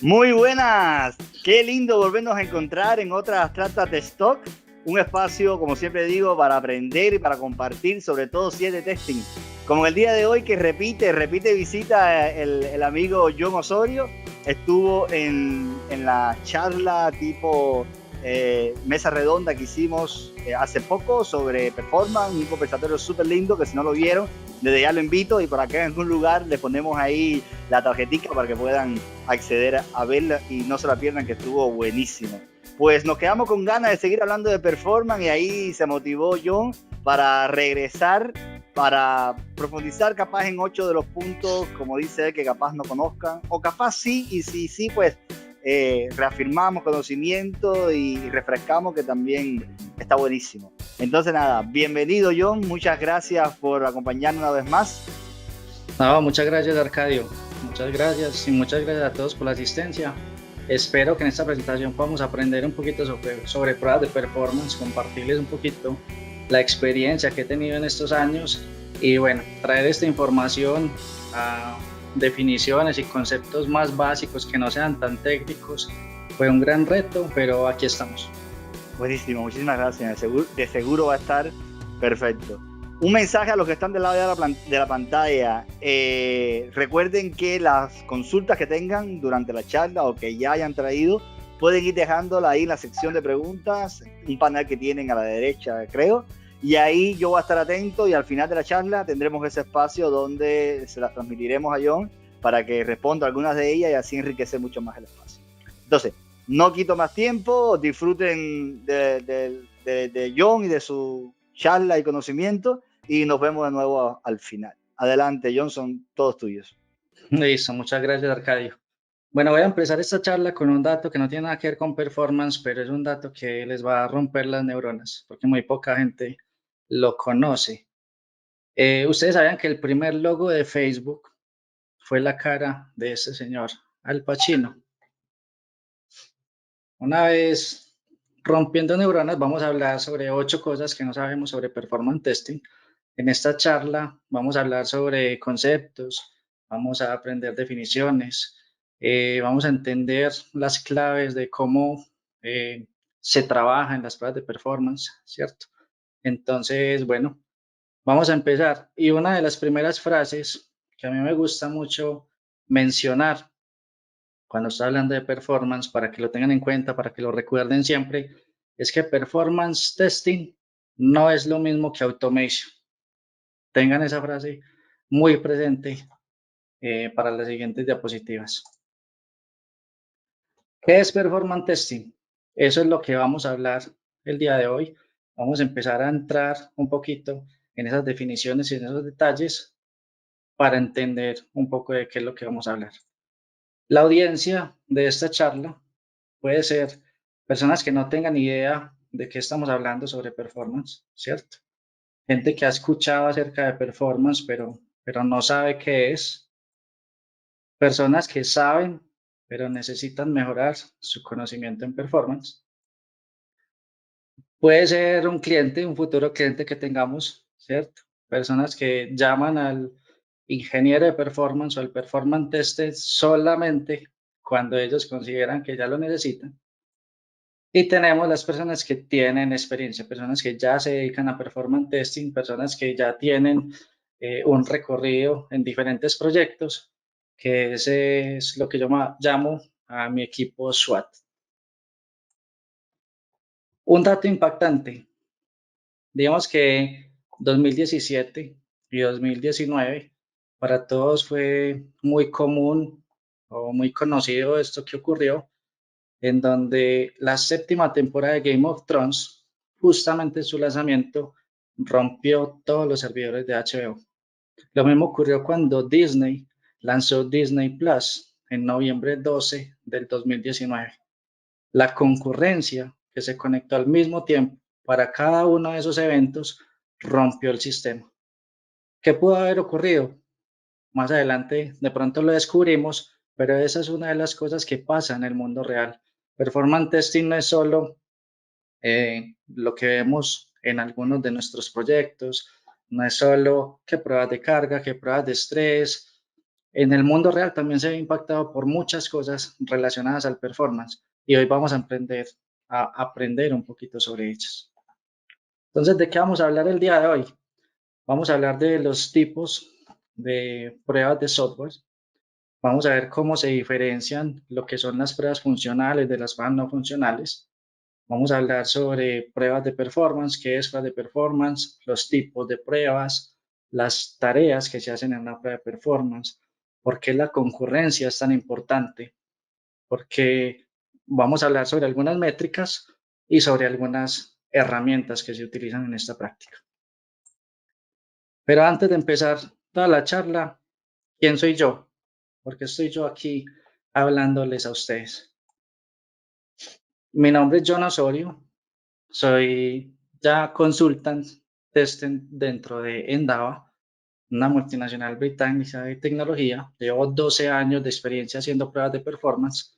Muy buenas, qué lindo volvernos a encontrar en otras tratas de stock, un espacio, como siempre digo, para aprender y para compartir, sobre todo si es de testing. Como el día de hoy que repite visita el amigo John Osorio, estuvo en la charla tipo mesa redonda que hicimos hace poco sobre performance, un conversatorio súper lindo que si no lo vieron, desde ya lo invito y por acá en algún lugar les ponemos ahí la tarjetita para que puedan acceder a verla y no se la pierdan, que estuvo buenísimo. Pues nos quedamos con ganas de seguir hablando de performance y ahí se motivó John para regresar, para profundizar capaz en 8 de los puntos, como dice él, que capaz no conozcan, o capaz sí, y si sí, pues reafirmamos conocimiento y refrescamos, que también está buenísimo. Entonces nada, bienvenido John, muchas gracias por acompañarnos una vez más. No, muchas gracias, Arcadio. Muchas gracias y muchas gracias a todos por la asistencia. Espero que en esta presentación podamos aprender un poquito sobre pruebas de performance, compartirles un poquito la experiencia que he tenido en estos años y bueno, traer esta información a definiciones y conceptos más básicos que no sean tan técnicos. Fue un gran reto, pero aquí estamos. Buenísimo, muchísimas gracias. De seguro va a estar perfecto. Un mensaje a los que están del lado de la pantalla. Recuerden que las consultas que tengan durante la charla o que ya hayan traído, pueden ir dejándola ahí en la sección de preguntas, un panel que tienen a la derecha, creo. Y ahí yo voy a estar atento y al final de la charla tendremos ese espacio donde se las transmitiremos a John para que responda algunas de ellas y así enriquecer mucho más el espacio. Entonces, no quito más tiempo, disfruten de John y de su charla y conocimiento y nos vemos de nuevo al final. Adelante, John, son todos tuyos. Listo, muchas gracias, Arcadio. Bueno, voy a empezar esta charla con un dato que no tiene nada que ver con performance, pero es un dato que les va a romper las neuronas, porque muy poca gente lo conoce. Ustedes sabían que el primer logo de Facebook fue la cara de este señor, Al Pacino. Una vez rompiendo neuronas, vamos a hablar sobre 8 cosas que no sabemos sobre performance testing. En esta charla vamos a hablar sobre conceptos, vamos a aprender definiciones, vamos a entender las claves de cómo se trabaja en las pruebas de performance, ¿cierto? Entonces, bueno, vamos a empezar. Y una de las primeras frases que a mí me gusta mucho mencionar cuando estoy hablando de performance, para que lo tengan en cuenta, para que lo recuerden siempre, es que performance testing no es lo mismo que automation. Tengan esa frase muy presente para las siguientes diapositivas. ¿Qué es performance testing? Eso es lo que vamos a hablar el día de hoy. Vamos a empezar a entrar un poquito en esas definiciones y en esos detalles para entender un poco de qué es lo que vamos a hablar. La audiencia de esta charla puede ser personas que no tengan idea de qué estamos hablando sobre performance, ¿cierto? Gente que ha escuchado acerca de performance, pero no sabe qué es. Personas que saben, pero necesitan mejorar su conocimiento en performance. Puede ser un cliente, un futuro cliente que tengamos, ¿cierto? Personas que llaman al ingeniero de performance o al performance tester solamente cuando ellos consideran que ya lo necesitan. Y tenemos las personas que tienen experiencia, personas que ya se dedican a performance testing, personas que ya tienen un recorrido en diferentes proyectos, que ese es lo que yo llamo a mi equipo SWAT. Un dato impactante, digamos que 2017 y 2019 para todos fue muy común o muy conocido esto que ocurrió en donde la séptima temporada de Game of Thrones, justamente en su lanzamiento, rompió todos los servidores de HBO. Lo mismo ocurrió cuando Disney lanzó Disney Plus en noviembre 12 del 2019. La concurrencia que se conectó al mismo tiempo para cada uno de esos eventos rompió el sistema. ¿Qué pudo haber ocurrido? Más adelante de pronto lo descubrimos, pero esa es una de las cosas que pasa en el mundo real. Performance testing no es solo lo que vemos en algunos de nuestros proyectos, no es solo qué pruebas de carga, qué pruebas de estrés, en el mundo real también se ve impactado por muchas cosas relacionadas al performance y hoy vamos a aprender un poquito sobre ellas. Entonces, ¿de qué vamos a hablar el día de hoy? Vamos a hablar de los tipos de pruebas de software. Vamos a ver cómo se diferencian lo que son las pruebas funcionales de las pruebas no funcionales. Vamos a hablar sobre pruebas de performance, qué es prueba de performance, los tipos de pruebas, las tareas que se hacen en una prueba de performance, por qué la concurrencia es tan importante, porque vamos a hablar sobre algunas métricas y sobre algunas herramientas que se utilizan en esta práctica. Pero antes de empezar toda la charla, ¿quién soy yo? ¿Por qué estoy yo aquí hablándoles a ustedes? Mi nombre es John Osorio, soy ya consultant testing dentro de Endava, una multinacional británica de tecnología. Llevo 12 años de experiencia haciendo pruebas de performance.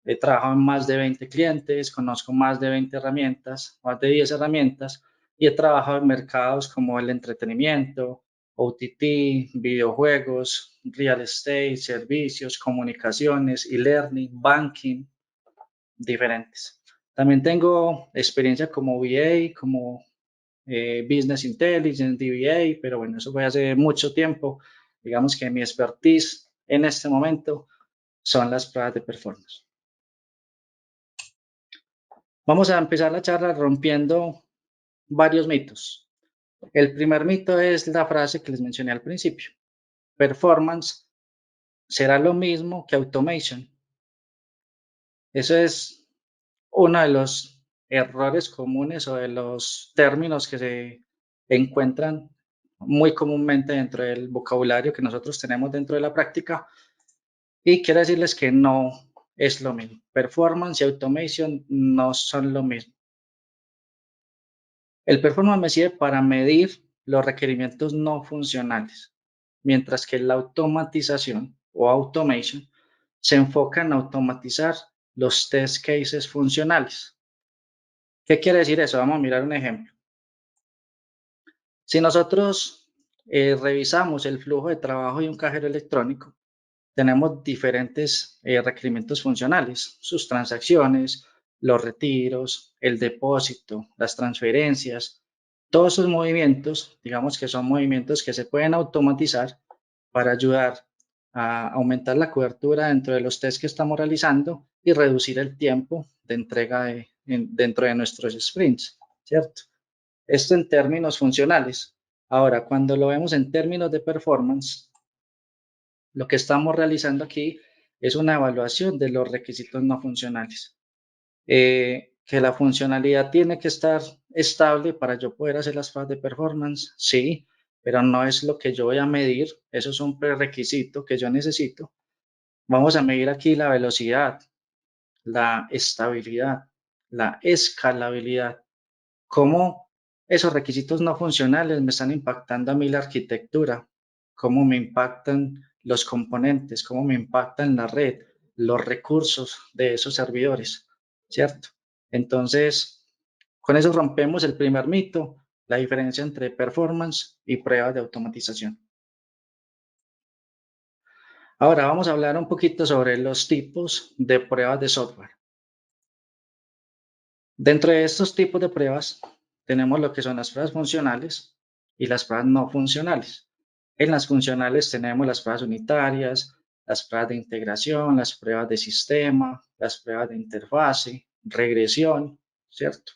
He trabajado en más de 20 clientes, conozco más de 20 herramientas, más de 10 herramientas, y he trabajado en mercados como el entretenimiento, OTT, videojuegos, real estate, servicios, comunicaciones, e-learning, banking, diferentes. También tengo experiencia como VA, como Business Intelligence, DBA, pero bueno, eso fue hace mucho tiempo. Digamos que mi expertise en este momento son las pruebas de performance. Vamos a empezar la charla rompiendo varios mitos. El primer mito es la frase que les mencioné al principio. Performance será lo mismo que automation. Eso es uno de los errores comunes o de los términos que se encuentran muy comúnmente dentro del vocabulario que nosotros tenemos dentro de la práctica, y quiero decirles que no es lo mismo. Performance y automation no son lo mismo. El performance me sirve para medir los requerimientos no funcionales, mientras que la automatización o automation se enfoca en automatizar los test cases funcionales. ¿Qué quiere decir eso? Vamos a mirar un ejemplo. Si nosotros revisamos el flujo de trabajo de un cajero electrónico, tenemos diferentes requerimientos funcionales, sus transacciones, los retiros, el depósito, las transferencias, todos esos movimientos, digamos que son movimientos que se pueden automatizar para ayudar a aumentar la cobertura dentro de los tests que estamos realizando y reducir el tiempo de entrega dentro de nuestros sprints, ¿cierto? Esto en términos funcionales. Ahora, cuando lo vemos en términos de performance, lo que estamos realizando aquí es una evaluación de los requisitos no funcionales. Que la funcionalidad tiene que estar estable para yo poder hacer las pruebas de performance, sí, pero no es lo que yo voy a medir, eso es un prerequisito que yo necesito. Vamos a medir aquí la velocidad, la estabilidad, la escalabilidad, cómo esos requisitos no funcionales me están impactando a mí la arquitectura, cómo me impactan los componentes, cómo me impactan la red, los recursos de esos servidores, ¿cierto? Entonces, con eso rompemos el primer mito, la diferencia entre performance y pruebas de automatización. Ahora vamos a hablar un poquito sobre los tipos de pruebas de software. Dentro de estos tipos de pruebas tenemos lo que son las pruebas funcionales y las pruebas no funcionales. En las funcionales tenemos las pruebas unitarias, las pruebas de integración, las pruebas de sistema, las pruebas de interfase, regresión, ¿cierto?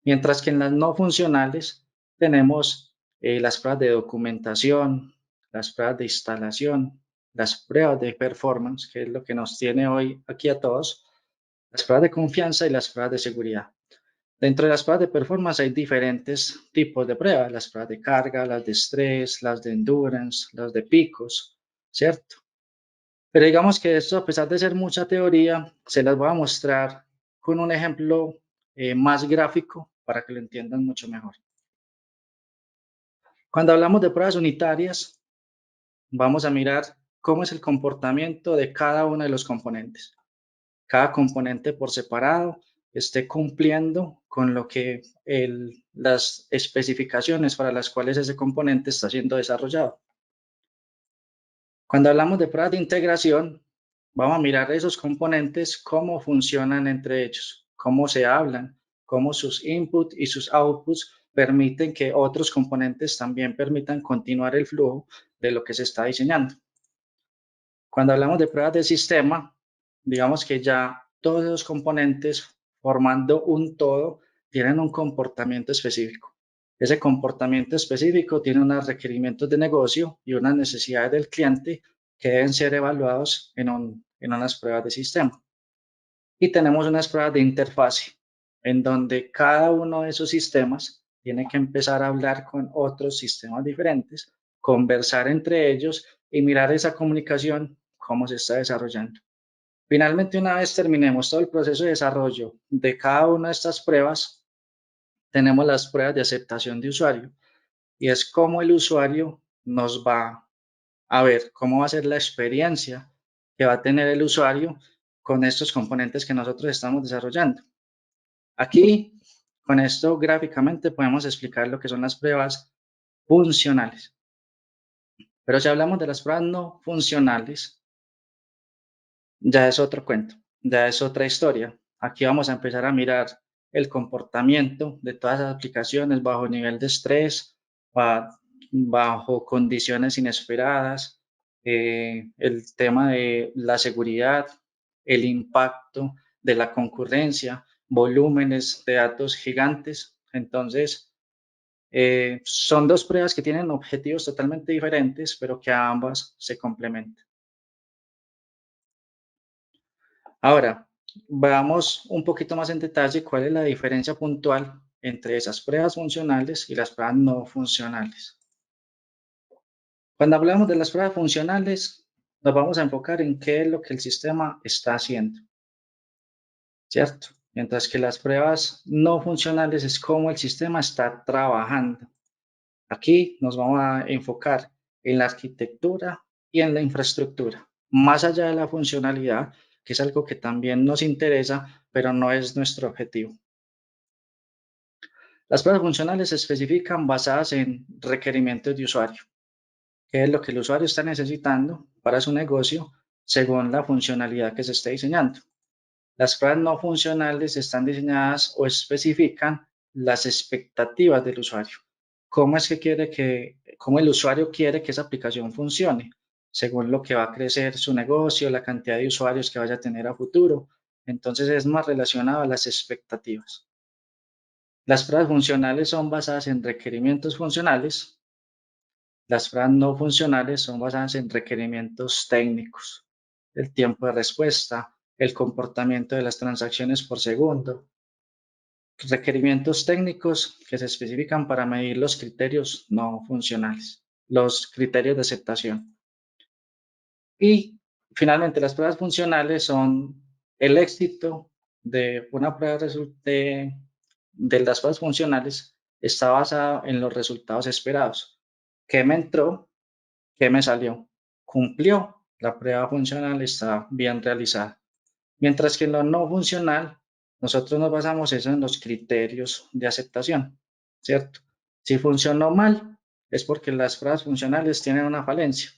Mientras que en las no funcionales tenemos las pruebas de documentación, las pruebas de instalación, las pruebas de performance, que es lo que nos tiene hoy aquí a todos, las pruebas de confianza y las pruebas de seguridad. Dentro de las pruebas de performance hay diferentes tipos de pruebas, las pruebas de carga, las de estrés, las de endurance, las de picos, ¿cierto? Pero digamos que esto, a pesar de ser mucha teoría, se las voy a mostrar con un ejemplo más gráfico para que lo entiendan mucho mejor. Cuando hablamos de pruebas unitarias, vamos a mirar cómo es el comportamiento de cada uno de los componentes. Cada componente por separado esté cumpliendo con lo que las especificaciones para las cuales ese componente está siendo desarrollado. Cuando hablamos de pruebas de integración, vamos a mirar esos componentes, cómo funcionan entre ellos, cómo se hablan, cómo sus inputs y sus outputs permiten que otros componentes también permitan continuar el flujo de lo que se está diseñando. Cuando hablamos de pruebas de sistema, digamos que ya todos esos componentes formando un todo tienen un comportamiento específico. Ese comportamiento específico tiene unos requerimientos de negocio y unas necesidades del cliente que deben ser evaluados en unas pruebas de sistema. Y tenemos unas pruebas de interfase, en donde cada uno de esos sistemas tiene que empezar a hablar con otros sistemas diferentes, conversar entre ellos y mirar esa comunicación, cómo se está desarrollando. Finalmente, una vez terminemos todo el proceso de desarrollo de cada una de estas pruebas, tenemos las pruebas de aceptación de usuario y es cómo el usuario nos va a ver, cómo va a ser la experiencia que va a tener el usuario con estos componentes que nosotros estamos desarrollando. Aquí, con esto gráficamente podemos explicar lo que son las pruebas funcionales. Pero si hablamos de las pruebas no funcionales, ya es otro cuento, ya es otra historia. Aquí vamos a empezar a mirar el comportamiento de todas las aplicaciones bajo nivel de estrés, bajo condiciones inesperadas, el tema de la seguridad, el impacto de la concurrencia, volúmenes de datos gigantes. Entonces, son dos pruebas que tienen objetivos totalmente diferentes, pero que a ambas se complementan. Ahora, veamos un poquito más en detalle cuál es la diferencia puntual entre esas pruebas funcionales y las pruebas no funcionales. Cuando hablamos de las pruebas funcionales, nos vamos a enfocar en qué es lo que el sistema está haciendo, ¿cierto? Mientras que las pruebas no funcionales es cómo el sistema está trabajando. Aquí nos vamos a enfocar en la arquitectura y en la infraestructura, más allá de la funcionalidad, que es algo que también nos interesa, pero no es nuestro objetivo. Las pruebas funcionales se especifican basadas en requerimientos de usuario, que es lo que el usuario está necesitando para su negocio según la funcionalidad que se esté diseñando. Las pruebas no funcionales están diseñadas o especifican las expectativas del usuario. Cómo el usuario quiere que esa aplicación funcione, según lo que va a crecer su negocio, la cantidad de usuarios que vaya a tener a futuro. Entonces es más relacionado a las expectativas. Las pruebas funcionales son basadas en requerimientos funcionales. Las pruebas no funcionales son basadas en requerimientos técnicos, el tiempo de respuesta, el comportamiento de las transacciones por segundo, requerimientos técnicos que se especifican para medir los criterios no funcionales, los criterios de aceptación. Y finalmente, las pruebas funcionales son el éxito de una prueba de las pruebas funcionales está basado en los resultados esperados. ¿Qué me entró? ¿Qué me salió? ¿Cumplió? La prueba funcional está bien realizada. Mientras que en lo no funcional, nosotros nos basamos eso en los criterios de aceptación, ¿cierto? Si funcionó mal, es porque las pruebas funcionales tienen una falencia.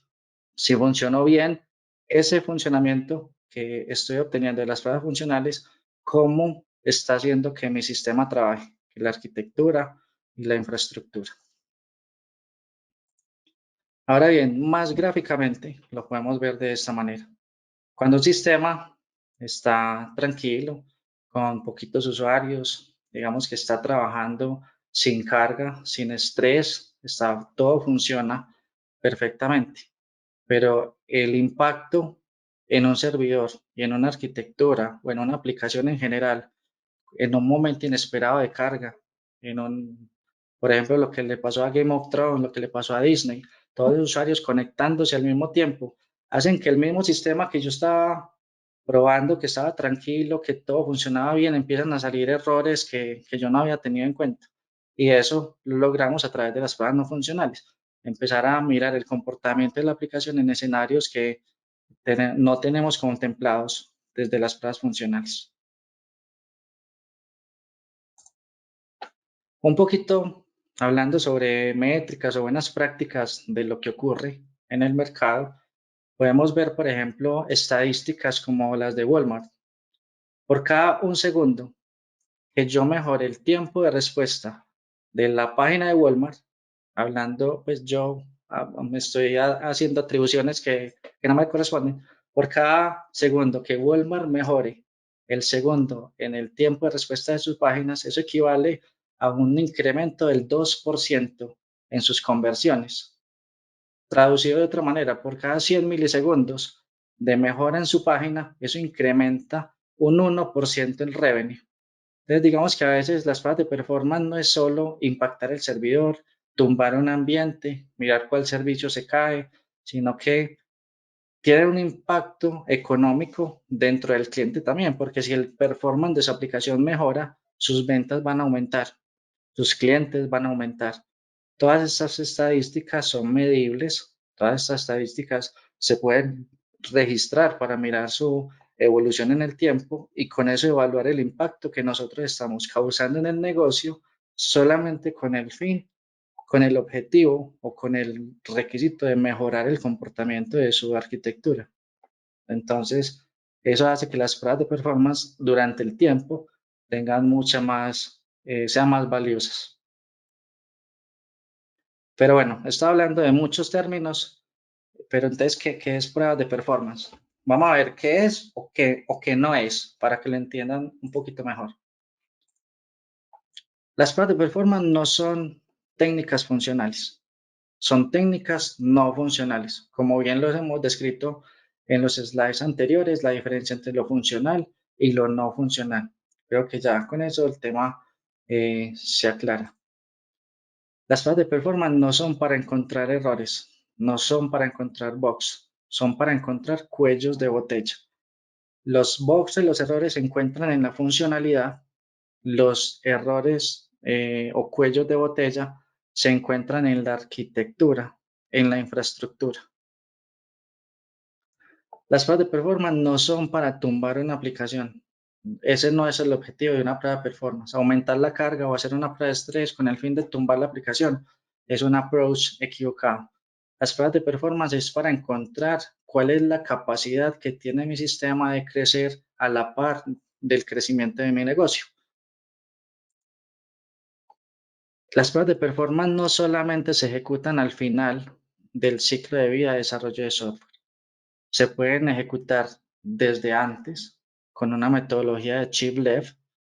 Si funcionó bien, ese funcionamiento que estoy obteniendo de las pruebas funcionales, ¿cómo está haciendo que mi sistema trabaje? La arquitectura y la infraestructura. Ahora bien, más gráficamente lo podemos ver de esta manera. Cuando un sistema está tranquilo, con poquitos usuarios, digamos que está trabajando sin carga, sin estrés, todo funciona perfectamente. Pero el impacto en un servidor y en una arquitectura o en una aplicación en general, en un momento inesperado de carga, por ejemplo, lo que le pasó a Game of Thrones, lo que le pasó a Disney, todos los usuarios conectándose al mismo tiempo, hacen que el mismo sistema que yo estaba probando, que estaba tranquilo, que todo funcionaba bien, empiezan a salir errores que yo no había tenido en cuenta. Y eso lo logramos a través de las pruebas no funcionales. Empezar a mirar el comportamiento de la aplicación en escenarios que no tenemos contemplados desde las pruebas funcionales. Un poquito hablando sobre métricas o buenas prácticas de lo que ocurre en el mercado. podemos ver, por ejemplo, estadísticas como las de Walmart. Por cada un segundo que yo mejore el tiempo de respuesta de la página de Walmart, hablando, pues yo me estoy haciendo atribuciones que no me corresponden. Por cada segundo que Walmart mejore el segundo en el tiempo de respuesta de sus páginas, eso equivale a un incremento del 2% en sus conversiones. Traducido de otra manera, por cada 100 milisegundos de mejora en su página, eso incrementa un 1% el revenue. Entonces, digamos que a veces las pruebas de performance no es solo impactar el servidor, tumbar un ambiente, mirar cuál servicio se cae, sino que tiene un impacto económico dentro del cliente también, porque si el performance de su aplicación mejora, sus ventas van a aumentar, sus clientes van a aumentar. Todas estas estadísticas son medibles, todas estas estadísticas se pueden registrar para mirar su evolución en el tiempo y con eso evaluar el impacto que nosotros estamos causando en el negocio solamente con el fin, con el objetivo o con el requisito de mejorar el comportamiento de su arquitectura. Entonces, eso hace que las pruebas de performance durante el tiempo tengan mucha más, sean más valiosas. Pero bueno, estoy hablando de muchos términos, pero entonces, ¿qué es pruebas de performance? Vamos a ver qué es o qué no es, para que lo entiendan un poquito mejor. Las pruebas de performance no son técnicas funcionales, son técnicas no funcionales. Como bien lo hemos descrito en los slides anteriores, la diferencia entre lo funcional y lo no funcional. Creo que ya con eso el tema se aclara. Las pruebas de performance no son para encontrar errores, no son para encontrar bugs, son para encontrar cuellos de botella. Los bugs y los errores se encuentran en la funcionalidad, los errores o cuellos de botella se encuentran en la arquitectura, en la infraestructura. Las pruebas de performance no son para tumbar una aplicación. Ese no es el objetivo de una prueba de performance. Aumentar la carga o hacer una prueba de estrés con el fin de tumbar la aplicación es un approach equivocado. Las pruebas de performance es para encontrar cuál es la capacidad que tiene mi sistema de crecer a la par del crecimiento de mi negocio. Las pruebas de performance no solamente se ejecutan al final del ciclo de vida de desarrollo de software. Se pueden ejecutar desde antes con una metodología de chip left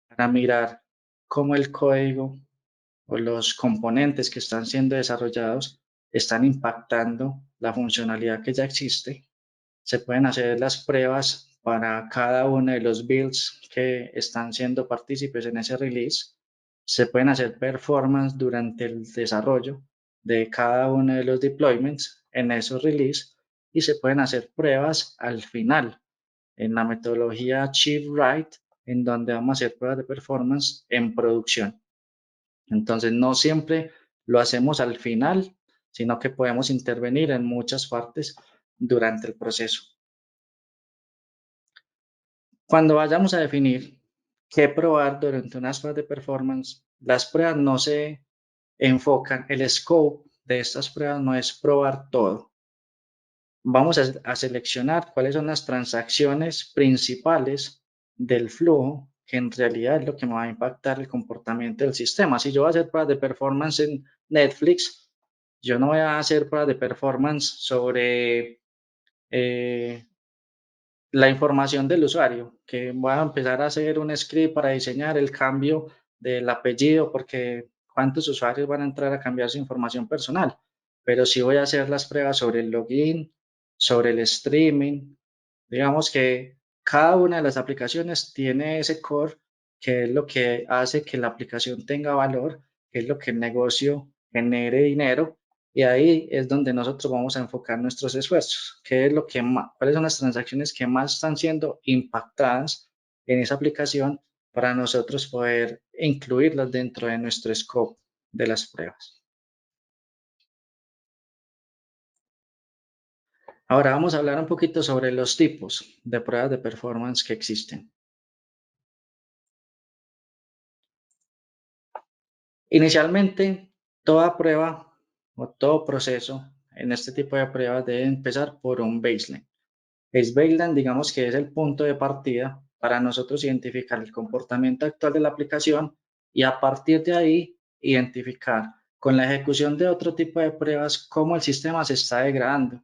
para mirar cómo el código o los componentes que están siendo desarrollados están impactando la funcionalidad que ya existe. Se pueden hacer las pruebas para cada uno de los builds que están siendo partícipes en ese release. Se pueden hacer performance durante el desarrollo de cada uno de los deployments en esos release y se pueden hacer pruebas al final en la metodología Chip Right, en donde vamos a hacer pruebas de performance en producción. Entonces, no siempre lo hacemos al final, sino que podemos intervenir en muchas partes durante el proceso. Cuando vayamos a definir qué probar durante unas pruebas de performance, las pruebas no se enfocan, el scope de estas pruebas no es probar todo. Vamos a seleccionar cuáles son las transacciones principales del flujo, que en realidad es lo que me va a impactar el comportamiento del sistema. Si yo voy a hacer pruebas de performance en Netflix, yo no voy a hacer pruebas de performance sobre la información del usuario, que voy a empezar a hacer un script para diseñar el cambio del apellido, porque cuántos usuarios van a entrar a cambiar su información personal. Pero sí voy a hacer las pruebas sobre el login, sobre el streaming. Digamos que cada una de las aplicaciones tiene ese core que es lo que hace que la aplicación tenga valor, que es lo que el negocio genere dinero y ahí es donde nosotros vamos a enfocar nuestros esfuerzos. ¿Qué es lo que cuáles son las transacciones que más están siendo impactadas en esa aplicación para nosotros poder incluirlas dentro de nuestro scope de las pruebas? Ahora vamos a hablar un poquito sobre los tipos de pruebas de performance que existen. Inicialmente, toda prueba o todo proceso en este tipo de pruebas debe empezar por un baseline. El baseline, digamos que es el punto de partida para nosotros identificar el comportamiento actual de la aplicación y a partir de ahí identificar con la ejecución de otro tipo de pruebas cómo el sistema se está degradando.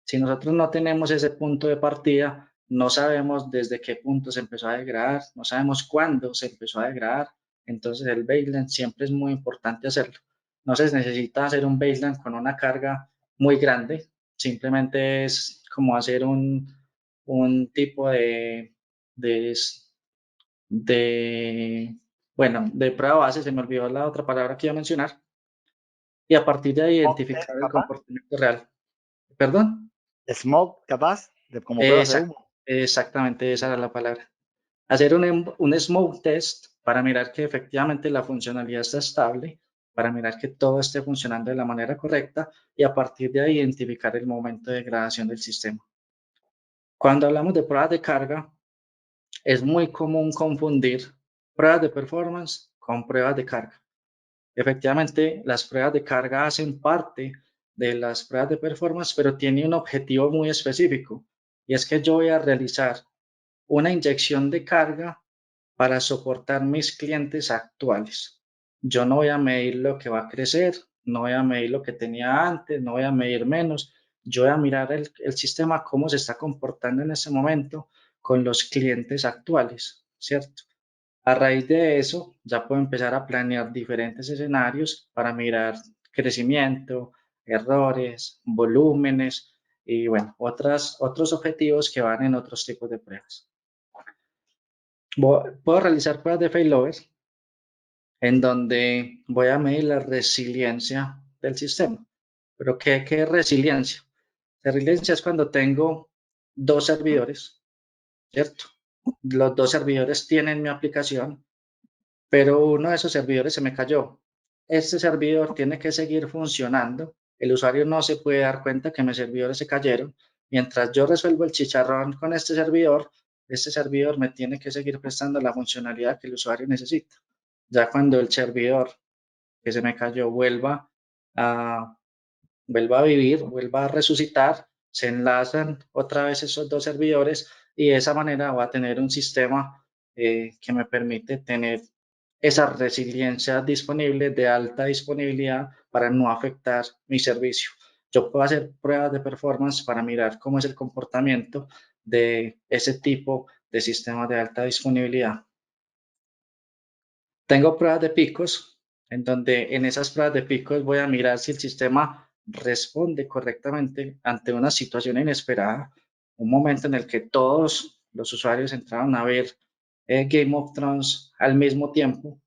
Si nosotros no tenemos ese punto de partida, no sabemos desde qué punto se empezó a degradar, no sabemos cuándo se empezó a degradar. Entonces el baseline siempre es muy importante hacerlo. No se necesita hacer un baseline con una carga muy grande, simplemente es como hacer un tipo de, de prueba base, se me olvidó la otra palabra que iba a mencionar, y a partir de ahí Smoke test, identificar el capaz. comportamiento real. ¿Perdón? Smoke, capaz, como pruebas de Exact- humo. exactamente, esa era la palabra. Hacer un smoke test para mirar que efectivamente la funcionalidad está estable, para mirar que todo esté funcionando de la manera correcta y a partir de ahí identificar el momento de degradación del sistema. Cuando hablamos de pruebas de carga, es muy común confundir pruebas de performance con pruebas de carga. Efectivamente, las pruebas de carga hacen parte de las pruebas de performance, pero tiene un objetivo muy específico y es que yo voy a realizar una inyección de carga para soportar mis clientes actuales. Yo no voy a medir lo que va a crecer, no voy a medir lo que tenía antes, no voy a medir menos. Yo voy a mirar el sistema cómo se está comportando en ese momento con los clientes actuales, ¿cierto? A raíz de eso, ya puedo empezar a planear diferentes escenarios para mirar crecimiento, errores, volúmenes y bueno, otros objetivos que van en otros tipos de pruebas. Puedo realizar pruebas de failover en donde voy a medir la resiliencia del sistema. ¿Pero qué es resiliencia? Resiliencia es cuando tengo dos servidores, ¿cierto? Los dos servidores tienen mi aplicación, pero uno de esos servidores se me cayó. Este servidor tiene que seguir funcionando. El usuario no se puede dar cuenta que mis servidores se cayeron. Mientras yo resuelvo el chicharrón con este servidor me tiene que seguir prestando la funcionalidad que el usuario necesita. Ya cuando el servidor que se me cayó a, vuelva a vivir, vuelva a resucitar, se enlazan otra vez esos dos servidores y de esa manera va a tener un sistema que me permite tener esa resiliencia disponible de alta disponibilidad para no afectar mi servicio. Yo puedo hacer pruebas de performance para mirar cómo es el comportamiento de ese tipo de sistemas de alta disponibilidad. Tengo pruebas de picos, en donde en esas pruebas de picos voy a mirar si el sistema responde correctamente ante una situación inesperada, un momento en el que todos los usuarios entraron a ver Game of Thrones al mismo tiempo,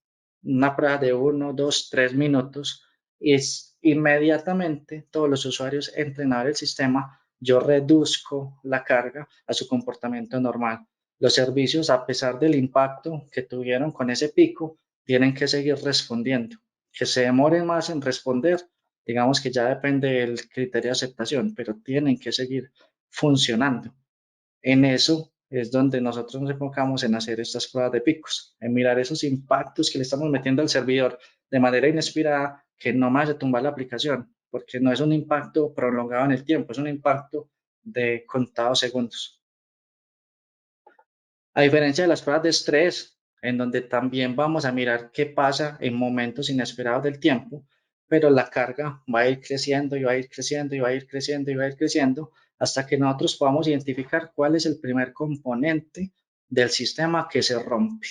una prueba de 1, 2, 3 minutos, y es inmediatamente todos los usuarios entren a ver el sistema, yo reduzco la carga a su comportamiento normal. Los servicios, a pesar del impacto que tuvieron con ese pico, tienen que seguir respondiendo. Que se demoren más en responder, digamos que ya depende del criterio de aceptación, pero tienen que seguir funcionando. En eso es donde nosotros nos enfocamos en hacer estas pruebas de picos, en mirar esos impactos que le estamos metiendo al servidor de manera inesperada que no me hace tumbar la aplicación, porque no es un impacto prolongado en el tiempo, es un impacto de contados segundos. A diferencia de las pruebas de estrés, en donde también vamos a mirar qué pasa en momentos inesperados del tiempo, pero la carga va a ir creciendo y va a ir creciendo y va a ir creciendo y va a ir creciendo hasta que nosotros podamos identificar cuál es el primer componente del sistema que se rompe.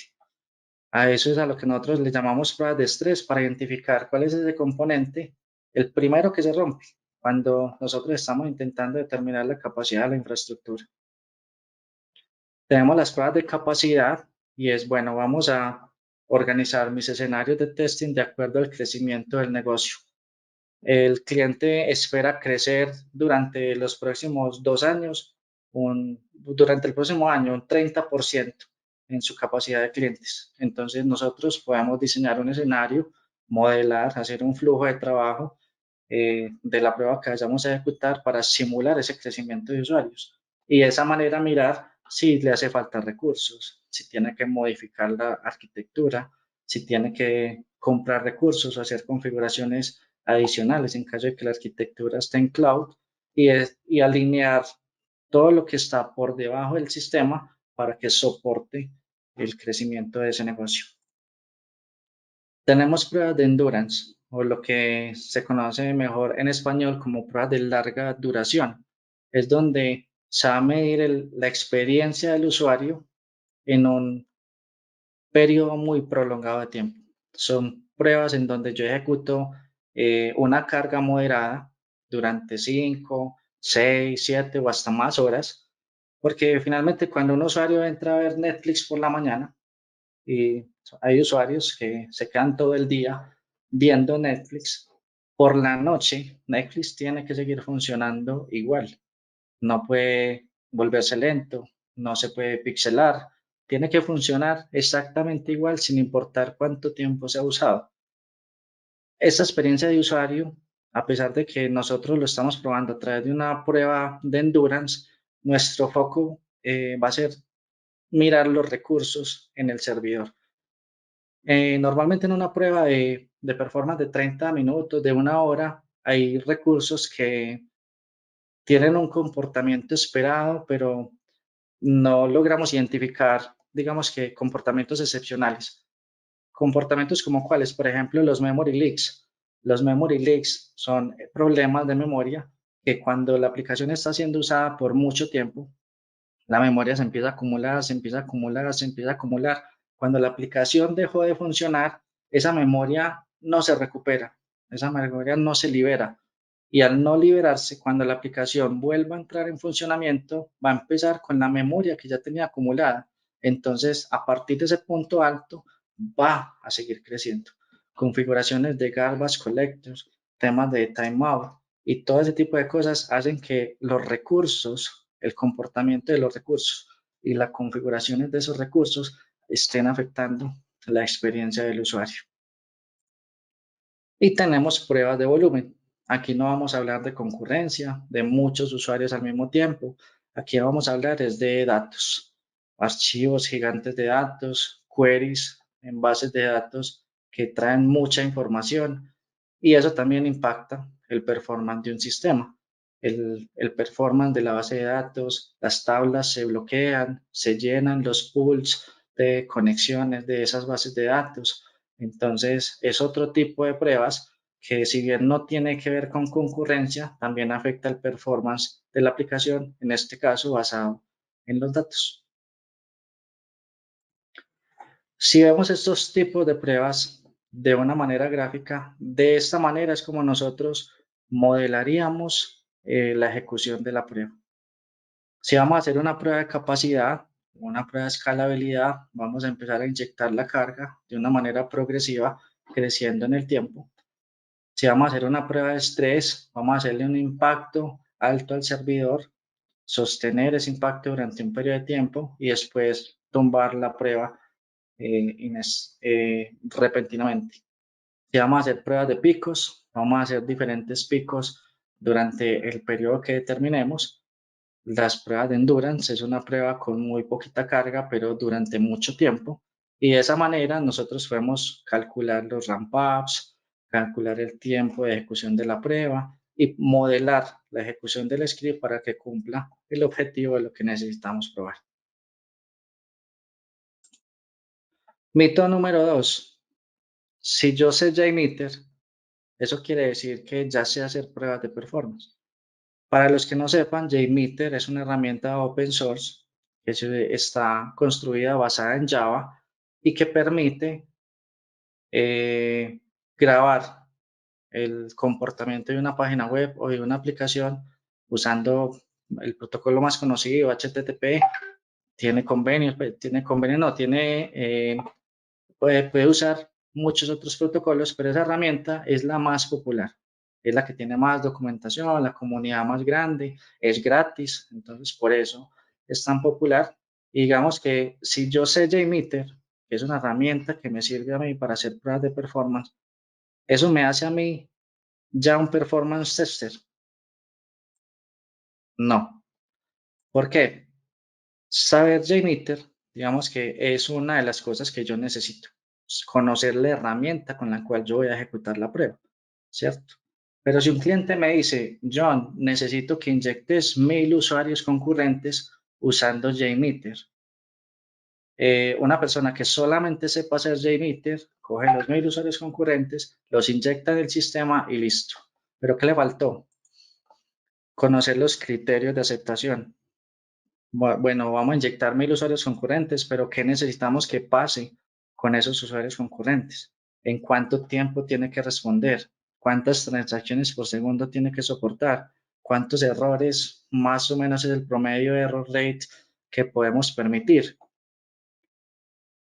A eso es a lo que nosotros le llamamos pruebas de estrés para identificar cuál es ese componente, el primero que se rompe, cuando nosotros estamos intentando determinar la capacidad de la infraestructura. Tenemos las pruebas de capacidad y es, bueno, vamos a organizar mis escenarios de testing de acuerdo al crecimiento del negocio. El cliente espera crecer durante los próximos 2 años, durante el próximo año, un 30% en su capacidad de clientes. Entonces nosotros podemos diseñar un escenario, modelar, hacer un flujo de trabajo de la prueba que vayamos a ejecutar para simular ese crecimiento de usuarios. Y de esa manera mirar si le hace falta recursos, si tiene que modificar la arquitectura, si tiene que comprar recursos o hacer configuraciones adicionales en caso de que la arquitectura esté en cloud y alinear todo lo que está por debajo del sistema para que soporte el crecimiento de ese negocio. Tenemos pruebas de endurance, o lo que se conoce mejor en español como pruebas de larga duración. Es donde se va a medir la experiencia del usuario en un periodo muy prolongado de tiempo. Son pruebas en donde yo ejecuto una carga moderada durante 5, 6, 7 o hasta más horas, porque finalmente cuando un usuario entra a ver Netflix por la mañana, y hay usuarios que se quedan todo el día viendo Netflix, por la noche Netflix tiene que seguir funcionando igual. No puede volverse lento, no se puede pixelar, tiene que funcionar exactamente igual sin importar cuánto tiempo se ha usado. Esta experiencia de usuario, a pesar de que nosotros lo estamos probando a través de una prueba de endurance, nuestro foco va a ser mirar los recursos en el servidor. Normalmente en una prueba de performance de 30 minutos, de una hora, hay recursos que tienen un comportamiento esperado, pero no logramos identificar, digamos que comportamientos excepcionales. Comportamientos como cuáles, por ejemplo, los memory leaks. Los memory leaks son problemas de memoria que cuando la aplicación está siendo usada por mucho tiempo, la memoria se empieza a acumular, se empieza a acumular, se empieza a acumular. Cuando la aplicación dejó de funcionar, esa memoria no se recupera, esa memoria no se libera. Y al no liberarse, cuando la aplicación vuelva a entrar en funcionamiento, va a empezar con la memoria que ya tenía acumulada. Entonces, a partir de ese punto alto, va a seguir creciendo. Configuraciones de garbage collectors, temas de timeout y todo ese tipo de cosas hacen que los recursos, el comportamiento de los recursos y las configuraciones de esos recursos estén afectando la experiencia del usuario. Y tenemos pruebas de volumen. Aquí no vamos a hablar de concurrencia, de muchos usuarios al mismo tiempo. Aquí vamos a hablar es de datos, archivos gigantes de datos, queries en bases de datos que traen mucha información y eso también impacta el performance de un sistema. El performance de la base de datos, las tablas se bloquean, se llenan los pools de conexiones de esas bases de datos. Entonces, es otro tipo de pruebas que si bien no tiene que ver con concurrencia, también afecta el performance de la aplicación, en este caso basado en los datos. Si vemos estos tipos de pruebas de una manera gráfica, de esta manera es como nosotros modelaríamos la ejecución de la prueba. Si vamos a hacer una prueba de capacidad, una prueba de escalabilidad, vamos a empezar a inyectar la carga de una manera progresiva, creciendo en el tiempo. Si vamos a hacer una prueba de estrés, vamos a hacerle un impacto alto al servidor, sostener ese impacto durante un periodo de tiempo y después tumbar la prueba repentinamente. Si vamos a hacer pruebas de picos, vamos a hacer diferentes picos durante el periodo que determinemos. Las pruebas de endurance es una prueba con muy poquita carga, pero durante mucho tiempo. Y de esa manera nosotros podemos calcular los ramp-ups, calcular el tiempo de ejecución de la prueba y modelar la ejecución del script para que cumpla el objetivo de lo que necesitamos probar. Mito número 2. Si yo sé JMeter, eso quiere decir que ya sé hacer pruebas de performance. Para los que no sepan, JMeter es una herramienta open source que está construida basada en Java y que permite grabar el comportamiento de una página web o de una aplicación usando el protocolo más conocido, HTTP. Tiene convenios, puede usar muchos otros protocolos, pero esa herramienta es la más popular, es la que tiene más documentación, la comunidad más grande, es gratis, entonces por eso es tan popular. Y digamos que si yo sé JMeter, que es una herramienta que me sirve a mí para hacer pruebas de performance, eso me hace a mí ya un performance tester. No. ¿Por qué? Saber JMeter, digamos que es una de las cosas que yo necesito, conocer la herramienta con la cual yo voy a ejecutar la prueba. ¿cierto? Pero si un cliente me dice, John, necesito que inyectes 1000 usuarios concurrentes usando JMeter, una persona que solamente sepa hacer JMeter, coge los 1000 usuarios concurrentes, los inyecta en el sistema y listo. ¿Pero qué le faltó? Conocer los criterios de aceptación. Bueno, vamos a inyectar 1000 usuarios concurrentes, pero ¿qué necesitamos que pase con esos usuarios concurrentes? ¿En cuánto tiempo tiene que responder? ¿Cuántas transacciones por segundo tiene que soportar? ¿Cuántos errores más o menos es el promedio de error rate que podemos permitir?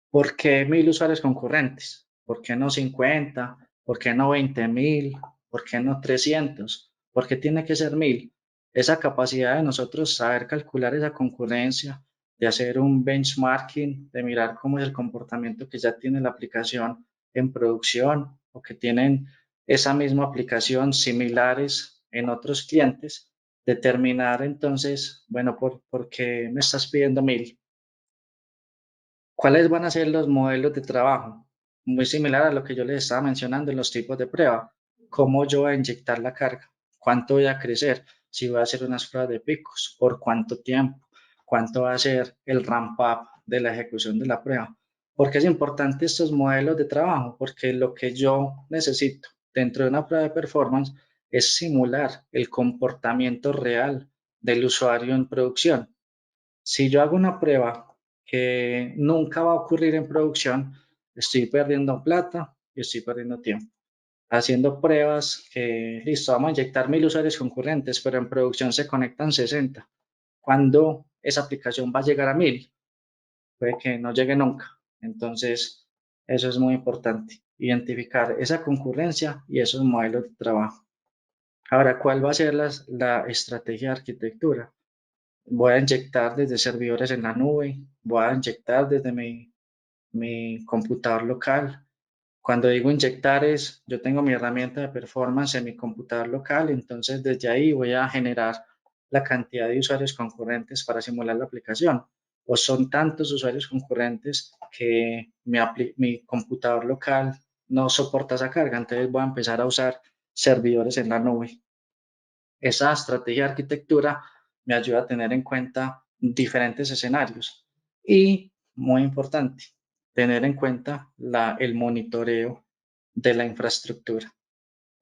¿Por qué 1000 usuarios concurrentes? ¿Por qué no 50? ¿Por qué no 20.000? ¿Por qué no 300? ¿Por qué tiene que ser 1000? Esa capacidad de nosotros saber calcular esa concurrencia, de hacer un benchmarking, de mirar cómo es el comportamiento que ya tiene la aplicación en producción o que tienen esa misma aplicación similares en otros clientes, determinar entonces, bueno, ¿por qué me estás pidiendo 1000? ¿Cuáles van a ser los modelos de trabajo? Muy similar a lo que yo les estaba mencionando en los tipos de prueba. ¿Cómo yo voy a inyectar la carga? ¿Cuánto voy a crecer? Si voy a hacer unas pruebas de picos, ¿por cuánto tiempo? ¿Cuánto va a ser el ramp up de la ejecución de la prueba? ¿Por qué es importante estos modelos de trabajo? Porque lo que yo necesito dentro de una prueba de performance es simular el comportamiento real del usuario en producción. Si yo hago una prueba que nunca va a ocurrir en producción, estoy perdiendo plata y estoy perdiendo tiempo. Haciendo pruebas que, listo, vamos a inyectar 1000 usuarios concurrentes, pero en producción se conectan 60. ¿Cuándo esa aplicación va a llegar a 1000? Puede que no llegue nunca. Entonces, eso es muy importante, identificar esa concurrencia y esos modelos de trabajo. Ahora, ¿cuál va a ser la estrategia de arquitectura? Voy a inyectar desde servidores en la nube, voy a inyectar desde mi computador local. Cuando digo inyectar es, yo tengo mi herramienta de performance en mi computador local, entonces desde ahí voy a generar la cantidad de usuarios concurrentes para simular la aplicación. O son tantos usuarios concurrentes que mi computador local no soporta esa carga, entonces voy a empezar a usar servidores en la nube. Esa estrategia de arquitectura me ayuda a tener en cuenta diferentes escenarios y, muy importante, tener en cuenta el monitoreo de la infraestructura.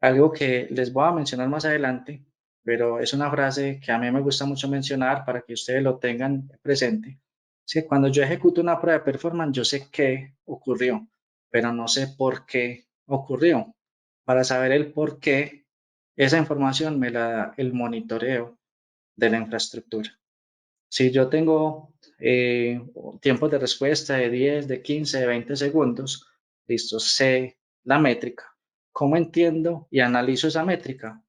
Algo que les voy a mencionar más adelante, pero es una frase que a mí me gusta mucho mencionar para que ustedes lo tengan presente. Es que cuando yo ejecuto una prueba de performance, yo sé qué ocurrió, pero no sé por qué ocurrió. Para saber el por qué, esa información me la da el monitoreo de la infraestructura. Si yo tengo tiempos de respuesta de 10, de 15, de 20 segundos, listo, sé la métrica. ¿Cómo entiendo y analizo esa métrica?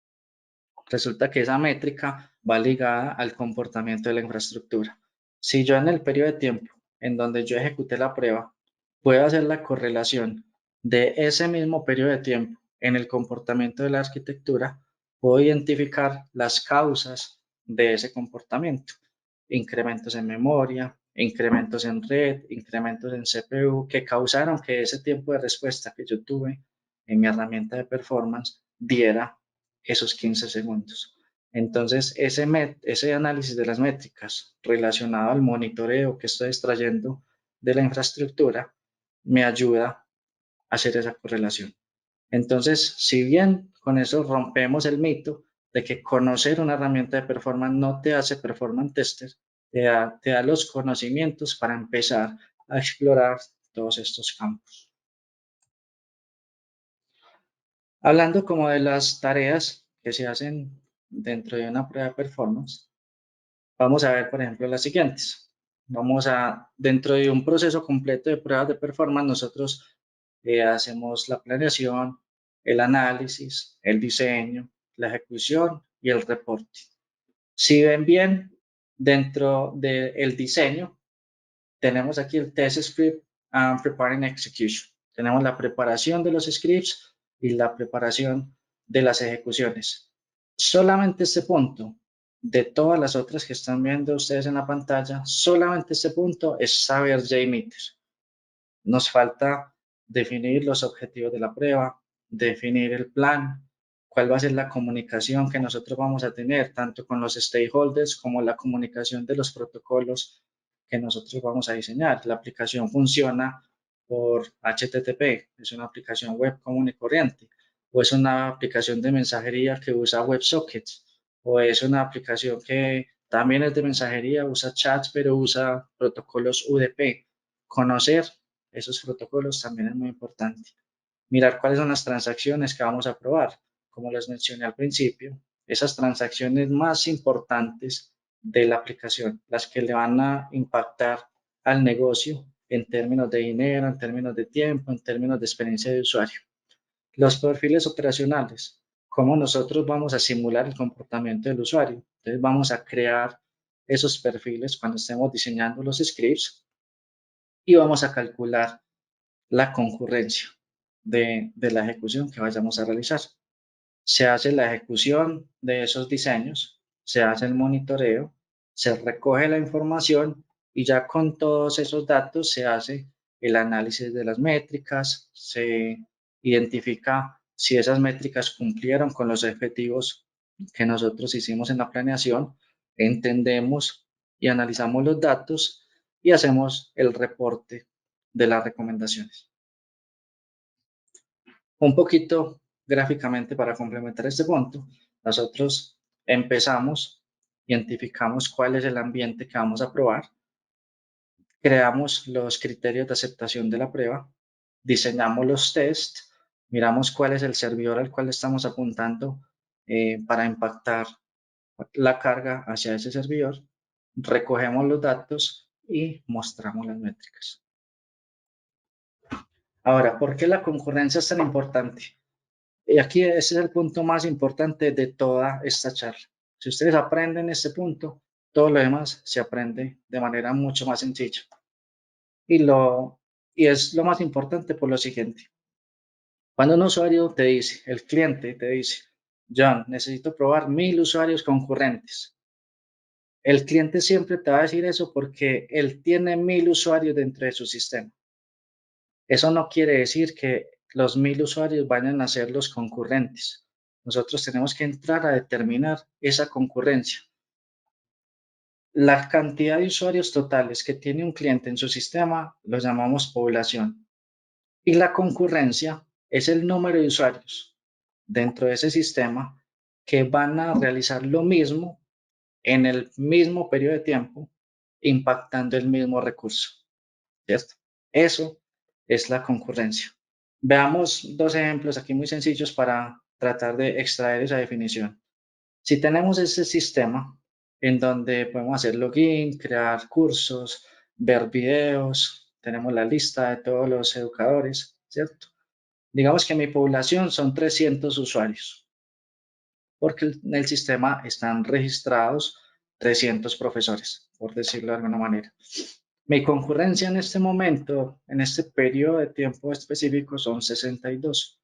Resulta que esa métrica va ligada al comportamiento de la infraestructura. Si yo en el periodo de tiempo en donde yo ejecuté la prueba, puedo hacer la correlación de ese mismo periodo de tiempo en el comportamiento de la arquitectura, puedo identificar las causas de ese comportamiento. Incrementos en memoria, incrementos en red, incrementos en CPU, que causaron que ese tiempo de respuesta que yo tuve en mi herramienta de performance diera esos 15 segundos. Entonces, ese análisis de las métricas relacionado al monitoreo que estoy extrayendo de la infraestructura me ayuda a hacer esa correlación. Entonces, si bien con eso rompemos el mito de que conocer una herramienta de performance no te hace performance tester, te da los conocimientos para empezar a explorar todos estos campos. Hablando como de las tareas que se hacen dentro de una prueba de performance, vamos a ver, por ejemplo, las siguientes. Dentro de un proceso completo de pruebas de performance, nosotros hacemos la planeación, el análisis, el diseño, la ejecución y el reporte. Si ven bien, dentro del diseño, tenemos aquí el test script and preparing execution. Tenemos la preparación de los scripts y la preparación de las ejecuciones. Solamente este punto, de todas las otras que están viendo ustedes en la pantalla, solamente este punto es saber JMeter. Nos falta definir los objetivos de la prueba, definir el plan, cuál va a ser la comunicación que nosotros vamos a tener, tanto con los stakeholders como la comunicación de los protocolos que nosotros vamos a diseñar. La aplicación funciona por HTTP, es una aplicación web común y corriente, o es una aplicación de mensajería que usa WebSockets, o es una aplicación que también es de mensajería, usa chats, pero usa protocolos UDP. Conocer esos protocolos también es muy importante. Mirar cuáles son las transacciones que vamos a probar. Como les mencioné al principio, esas transacciones más importantes de la aplicación, las que le van a impactar al negocio en términos de dinero, en términos de tiempo, en términos de experiencia de usuario. Los perfiles operacionales, cómo nosotros vamos a simular el comportamiento del usuario. Entonces vamos a crear esos perfiles cuando estemos diseñando los scripts y vamos a calcular la concurrencia de la ejecución que vayamos a realizar. Se hace la ejecución de esos diseños, se hace el monitoreo, se recoge la información y ya con todos esos datos se hace el análisis de las métricas, se identifica si esas métricas cumplieron con los objetivos que nosotros hicimos en la planeación, entendemos y analizamos los datos y hacemos el reporte de las recomendaciones. Un poquito gráficamente para complementar este punto, nosotros empezamos, identificamos cuál es el ambiente que vamos a probar, creamos los criterios de aceptación de la prueba, diseñamos los tests, miramos cuál es el servidor al cual estamos apuntando para impactar la carga hacia ese servidor, recogemos los datos y mostramos las métricas. Ahora, ¿por qué la concurrencia es tan importante? Y aquí ese es el punto más importante de toda esta charla. Si ustedes aprenden este punto, todo lo demás se aprende de manera mucho más sencilla. Y es lo más importante por lo siguiente. Cuando un usuario te dice, el cliente te dice, John, necesito probar 1000 usuarios concurrentes. El cliente siempre te va a decir eso porque él tiene 1000 usuarios dentro de su sistema. Eso no quiere decir que los 1000 usuarios vayan a ser los concurrentes. Nosotros tenemos que entrar a determinar esa concurrencia. La cantidad de usuarios totales que tiene un cliente en su sistema lo llamamos población. Y la concurrencia es el número de usuarios dentro de ese sistema que van a realizar lo mismo en el mismo periodo de tiempo, impactando el mismo recurso. ¿Cierto? Eso es la concurrencia. Veamos dos ejemplos aquí muy sencillos para tratar de extraer esa definición. Si tenemos ese sistema en donde podemos hacer login, crear cursos, ver videos, tenemos la lista de todos los educadores, ¿cierto? Digamos que mi población son 300 usuarios, porque en el sistema están registrados 300 profesores, por decirlo de alguna manera. Mi concurrencia en este momento, en este periodo de tiempo específico, son 62.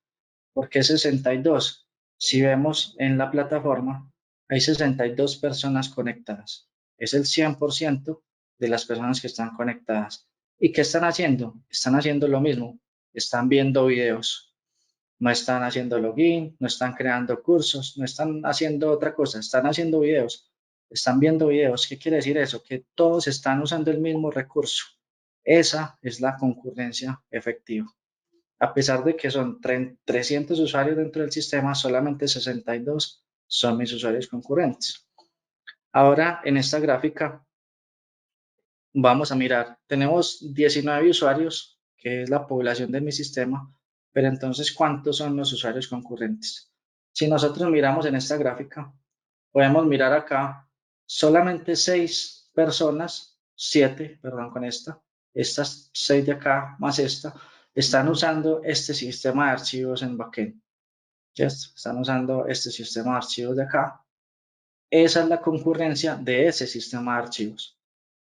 ¿Por qué 62? Si vemos en la plataforma, hay 62 personas conectadas. Es el 100% de las personas que están conectadas. ¿Y qué están haciendo? Están haciendo lo mismo. Están viendo videos. No están haciendo login, no están creando cursos, no están haciendo otra cosa. Están haciendo videos. Están viendo videos. ¿Qué quiere decir eso? Que todos están usando el mismo recurso. Esa es la concurrencia efectiva. A pesar de que son 300 usuarios dentro del sistema, solamente 62 son mis usuarios concurrentes. Ahora, en esta gráfica, vamos a mirar, tenemos 19 usuarios, que es la población de mi sistema, pero entonces, ¿cuántos son los usuarios concurrentes? Si nosotros miramos en esta gráfica, podemos mirar acá, solamente 6 personas, 7, perdón, con estas 6 de acá más esta, están usando este sistema de archivos en backend. ¿Cierto? Están usando este sistema de archivos de acá. Esa es la concurrencia de ese sistema de archivos.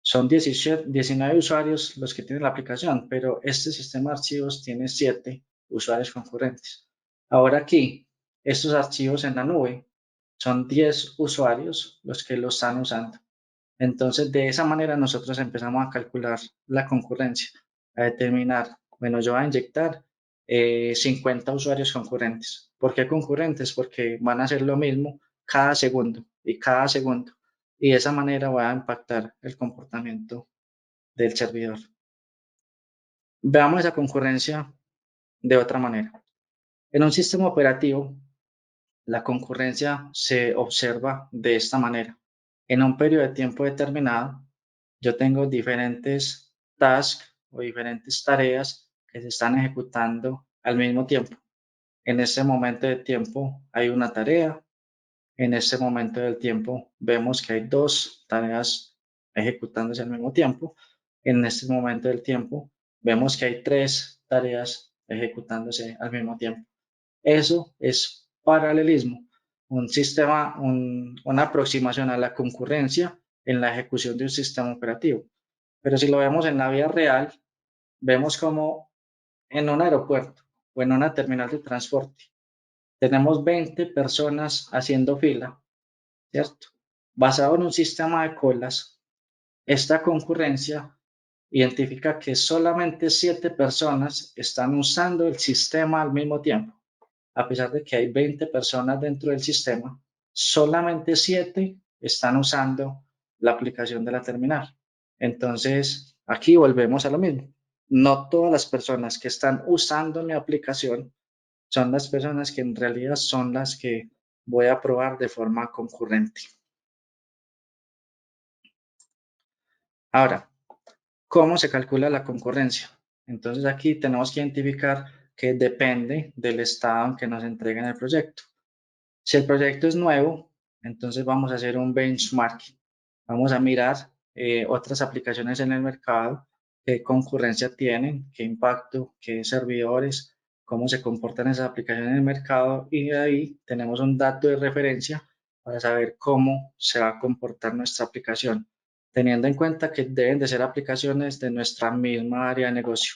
Son 19 usuarios los que tienen la aplicación, pero este sistema de archivos tiene 7 usuarios concurrentes. Ahora aquí, estos archivos en la nube son 10 usuarios los que lo están usando. Entonces, de esa manera nosotros empezamos a calcular la concurrencia, a determinar, bueno, yo voy a inyectar 50 usuarios concurrentes. ¿Por qué concurrentes? Porque van a hacer lo mismo cada segundo y cada segundo. Y de esa manera va a impactar el comportamiento del servidor. Veamos esa concurrencia de otra manera. En un sistema operativo, la concurrencia se observa de esta manera. En un periodo de tiempo determinado, yo tengo diferentes tasks o diferentes tareas que se están ejecutando al mismo tiempo. En este momento de tiempo hay una tarea. En este momento del tiempo vemos que hay dos tareas ejecutándose al mismo tiempo. En este momento del tiempo vemos que hay tres tareas ejecutándose al mismo tiempo. Eso es paralelismo, un sistema, una aproximación a la concurrencia en la ejecución de un sistema operativo. Pero si lo vemos en la vida real, vemos como en un aeropuerto o en una terminal de transporte tenemos 20 personas haciendo fila, ¿cierto? Basado en un sistema de colas, esta concurrencia identifica que solamente 7 personas están usando el sistema al mismo tiempo. A pesar de que hay 20 personas dentro del sistema, solamente 7 están usando la aplicación de la terminal. Entonces, aquí volvemos a lo mismo. No todas las personas que están usando mi aplicación son las personas que en realidad son las que voy a probar de forma concurrente. Ahora, ¿cómo se calcula la concurrencia? Entonces aquí tenemos que identificar que depende del estado en que nos entreguen el proyecto. Si el proyecto es nuevo, entonces vamos a hacer un benchmarking. Vamos a mirar otras aplicaciones en el mercado, qué concurrencia tienen, qué impacto, qué servidores, cómo se comportan esas aplicaciones en el mercado y de ahí tenemos un dato de referencia para saber cómo se va a comportar nuestra aplicación, teniendo en cuenta que deben de ser aplicaciones de nuestra misma área de negocio.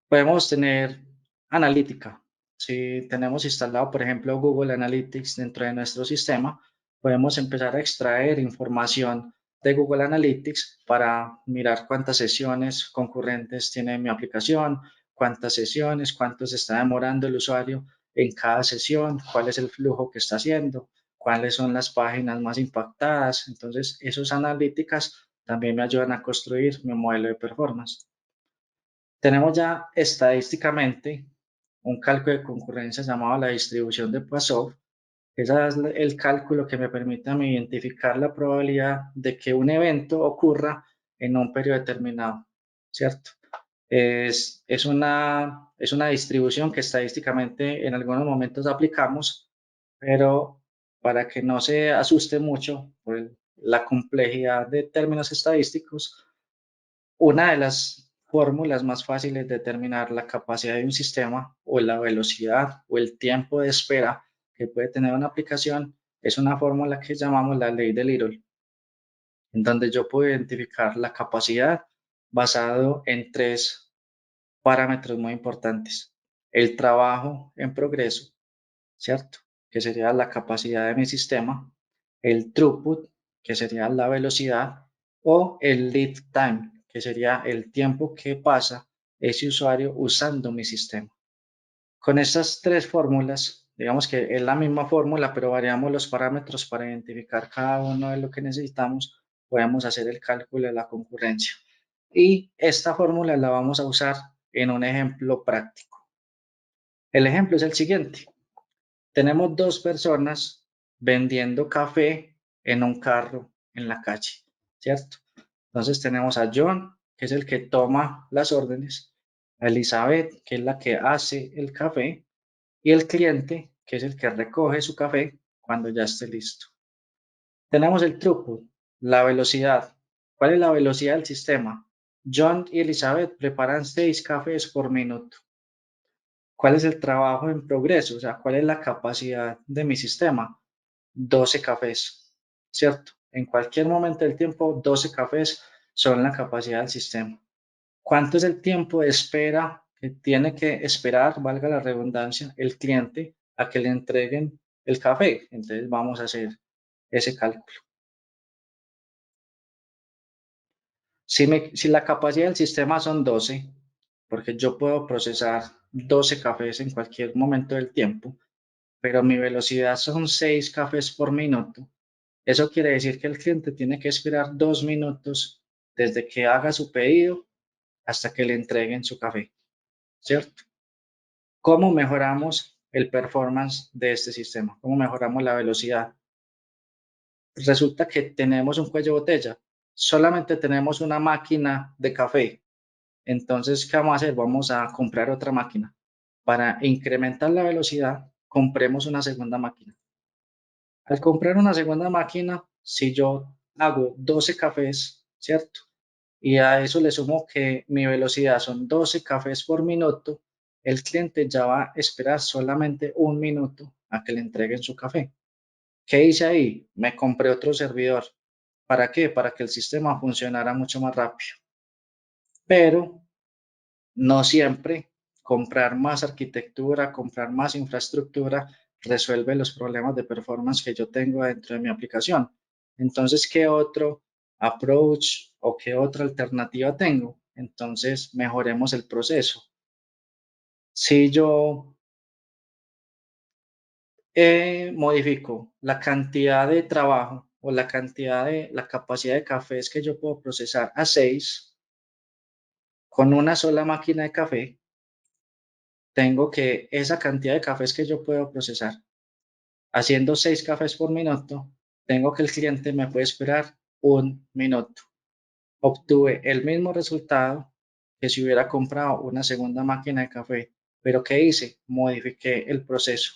Podemos tener analítica. Si tenemos instalado, por ejemplo, Google Analytics dentro de nuestro sistema, podemos empezar a extraer información de Google Analytics para mirar cuántas sesiones concurrentes tiene mi aplicación, cuántas sesiones, cuánto se está demorando el usuario en cada sesión, cuál es el flujo que está haciendo, cuáles son las páginas más impactadas. Entonces, esas analíticas también me ayudan a construir mi modelo de performance. Tenemos ya estadísticamente un cálculo de concurrencia llamado la distribución de Poisson. Ese es el cálculo que me permite a mí identificar la probabilidad de que un evento ocurra en un periodo determinado, ¿cierto? Es una distribución que estadísticamente en algunos momentos aplicamos, pero para que no se asuste mucho por la complejidad de términos estadísticos, una de las fórmulas más fáciles de determinar la capacidad de un sistema o la velocidad o el tiempo de espera que puede tener una aplicación es una fórmula que llamamos la ley de Little, en donde yo puedo identificar la capacidad basado en tres parámetros muy importantes. El trabajo en progreso, ¿cierto? Que sería la capacidad de mi sistema, el throughput, que sería la velocidad, o el lead time, que sería el tiempo que pasa ese usuario usando mi sistema. Con estas tres fórmulas, digamos que es la misma fórmula, pero variamos los parámetros para identificar cada uno de lo que necesitamos, podemos hacer el cálculo de la concurrencia. Y esta fórmula la vamos a usar en un ejemplo práctico. El ejemplo es el siguiente. Tenemos dos personas vendiendo café en un carro en la calle, ¿cierto? Entonces tenemos a John, que es el que toma las órdenes, a Elizabeth, que es la que hace el café, y el cliente, que es el que recoge su café cuando ya esté listo. Tenemos el throughput, la velocidad. ¿Cuál es la velocidad del sistema? John y Elizabeth preparan 6 cafés por minuto. ¿Cuál es el trabajo en progreso? O sea, ¿cuál es la capacidad de mi sistema? 12 cafés, ¿cierto? En cualquier momento del tiempo, 12 cafés son la capacidad del sistema. ¿Cuánto es el tiempo de espera que tiene que esperar, valga la redundancia, el cliente a que le entreguen el café? Entonces vamos a hacer ese cálculo. Si la capacidad del sistema son 12, porque yo puedo procesar 12 cafés en cualquier momento del tiempo, pero mi velocidad son 6 cafés por minuto. Eso quiere decir que el cliente tiene que esperar 2 minutos desde que haga su pedido hasta que le entreguen su café, ¿cierto? ¿Cómo mejoramos el performance de este sistema? ¿Cómo mejoramos la velocidad? Resulta que tenemos un cuello de botella, solamente tenemos una máquina de café. Entonces, ¿qué vamos a hacer? Vamos a comprar otra máquina. Para incrementar la velocidad, compremos una segunda máquina. Al comprar una segunda máquina, si yo hago 12 cafés, ¿cierto? Y a eso le sumo que mi velocidad son 12 cafés por minuto, el cliente ya va a esperar solamente 1 minuto a que le entreguen su café. ¿Qué hice ahí? Me compré otro servidor. ¿Para qué? Para que el sistema funcionara mucho más rápido. Pero no siempre comprar más arquitectura, comprar más infraestructura resuelve los problemas de performance que yo tengo dentro de mi aplicación. Entonces, ¿qué otro approach o qué otra alternativa tengo? Entonces, mejoremos el proceso. Si yo modifico la cantidad de trabajo o la capacidad de cafés que yo puedo procesar a 6 con una sola máquina de café, tengo que esa cantidad de cafés que yo puedo procesar haciendo 6 cafés por minuto, tengo que el cliente me puede esperar 1 minuto. Obtuve el mismo resultado que si hubiera comprado una segunda máquina de café. Pero ¿qué hice? Modifiqué el proceso.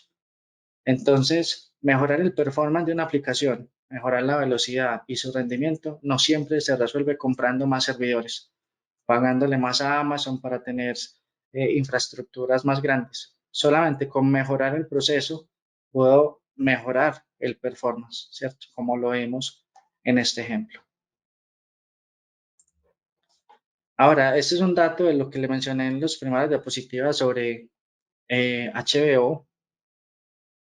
Entonces, mejorar el performance de una aplicación, mejorar la velocidad y su rendimiento no siempre se resuelve comprando más servidores, pagándole más a Amazon para tener infraestructuras más grandes. Solamente con mejorar el proceso puedo mejorar el performance, ¿cierto? Como lo vemos en este ejemplo. Ahora, este es un dato de lo que le mencioné en las primeras diapositivas sobre HBO.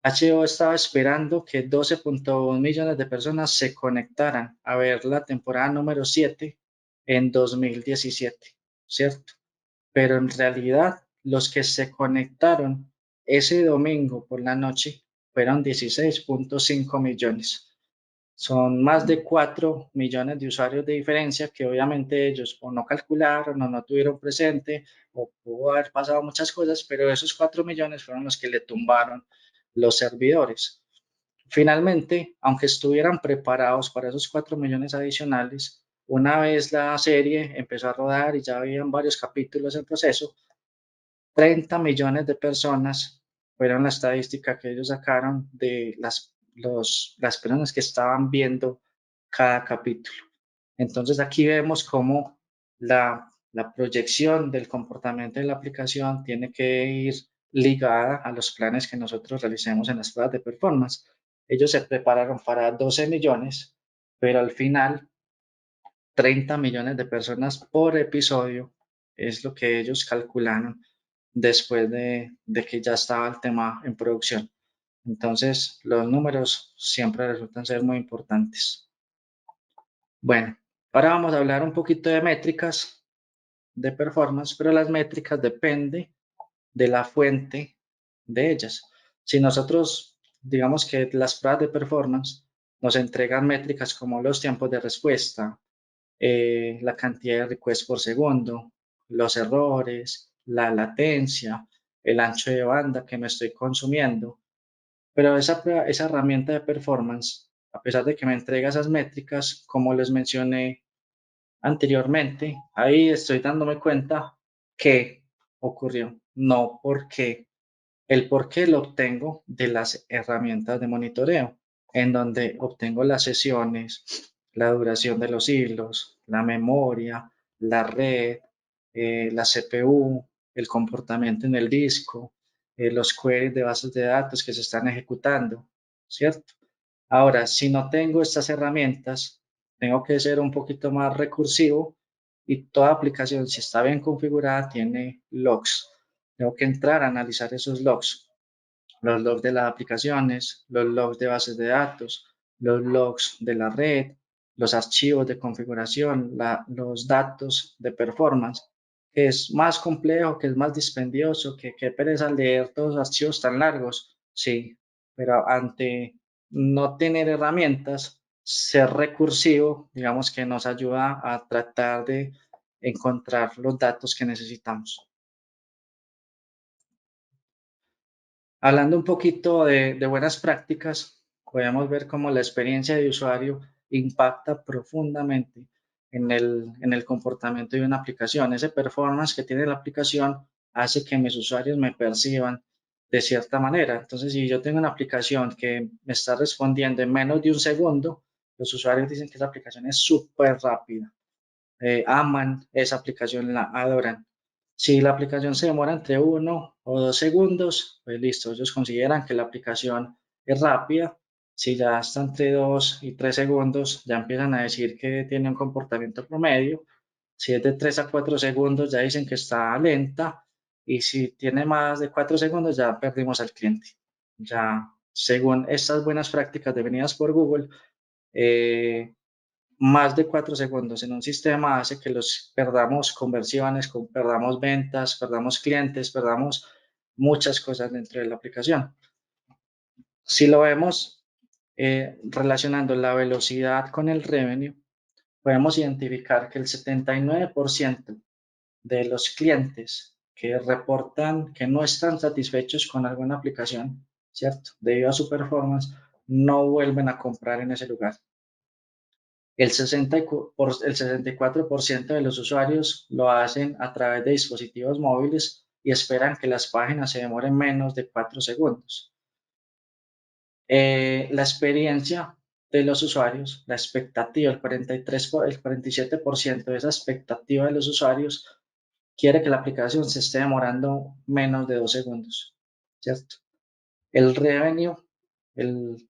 HBO estaba esperando que 12.1 millones de personas se conectaran a ver la temporada número 7 en 2017, ¿cierto? Pero en realidad los que se conectaron ese domingo por la noche fueron 16.5 millones. Son más de 4 millones de usuarios de diferencia que obviamente ellos o no calcularon o no tuvieron presente o pudo haber pasado muchas cosas, pero esos 4 millones fueron los que le tumbaron los servidores. Finalmente, aunque estuvieran preparados para esos 4 millones adicionales, una vez la serie empezó a rodar y ya habían varios capítulos en proceso, 30 millones de personas fueron la estadística que ellos sacaron de las personas que estaban viendo cada capítulo. Entonces aquí vemos cómo la proyección del comportamiento de la aplicación tiene que ir ligada a los planes que nosotros realicemos en las pruebas de performance. Ellos se prepararon para 12 millones, pero al final 30 millones de personas por episodio es lo que ellos calcularon después de que ya estaba el tema en producción. Entonces, los números siempre resultan ser muy importantes. Bueno, ahora vamos a hablar un poquito de métricas de performance, pero las métricas dependen de la fuente de ellas. Si nosotros, digamos que las pruebas de performance nos entregan métricas como los tiempos de respuesta, la cantidad de requests por segundo, los errores, la latencia, el ancho de banda que me estoy consumiendo. Pero esa herramienta de performance, a pesar de que me entrega esas métricas, como les mencioné anteriormente, ahí estoy dándome cuenta que ocurrió, no porque el por qué lo obtengo de las herramientas de monitoreo, en donde obtengo las sesiones, la duración de los hilos, la memoria, la red, la CPU, el comportamiento en el disco, los queries de bases de datos que se están ejecutando, ¿cierto? Ahora, si no tengo estas herramientas, tengo que ser un poquito más recursivo y toda aplicación, si está bien configurada, tiene logs. Tengo que entrar a analizar esos logs, los logs de las aplicaciones, los logs de bases de datos, los logs de la red, los archivos de configuración, los datos de performance que es más complejo, que es más dispendioso, que qué pereza leer todos los archivos tan largos, sí, pero ante no tener herramientas, ser recursivo, digamos que nos ayuda a tratar de encontrar los datos que necesitamos. Hablando un poquito de buenas prácticas, podemos ver cómo la experiencia de usuario impacta profundamente en el comportamiento de una aplicación. Ese performance que tiene la aplicación hace que mis usuarios me perciban de cierta manera. Entonces, si yo tengo una aplicación que me está respondiendo en menos de un segundo, los usuarios dicen que esa aplicación es súper rápida, aman esa aplicación, la adoran. Si la aplicación se demora entre 1 o 2 segundos, pues listo, ellos consideran que la aplicación es rápida. Si ya está entre 2 y 3 segundos, ya empiezan a decir que tiene un comportamiento promedio. Si es de 3 a 4 segundos, ya dicen que está lenta. Y si tiene más de 4 segundos, ya perdimos al cliente. Ya, según estas buenas prácticas definidas por Google, eh, más de 4 segundos en un sistema hace que los perdamos conversiones, perdamos ventas, perdamos clientes, perdamos muchas cosas dentro de la aplicación. Si lo vemos relacionando la velocidad con el revenue, podemos identificar que el 79% de los clientes que reportan que no están satisfechos con alguna aplicación, ¿cierto? Debido a su performance, no vuelven a comprar en ese lugar. El 64% de los usuarios lo hacen a través de dispositivos móviles y esperan que las páginas se demoren menos de 4 segundos. La experiencia de los usuarios, la expectativa, el 47% de esa expectativa de los usuarios quiere que la aplicación se esté demorando menos de 2 segundos, ¿cierto? El revenue, el,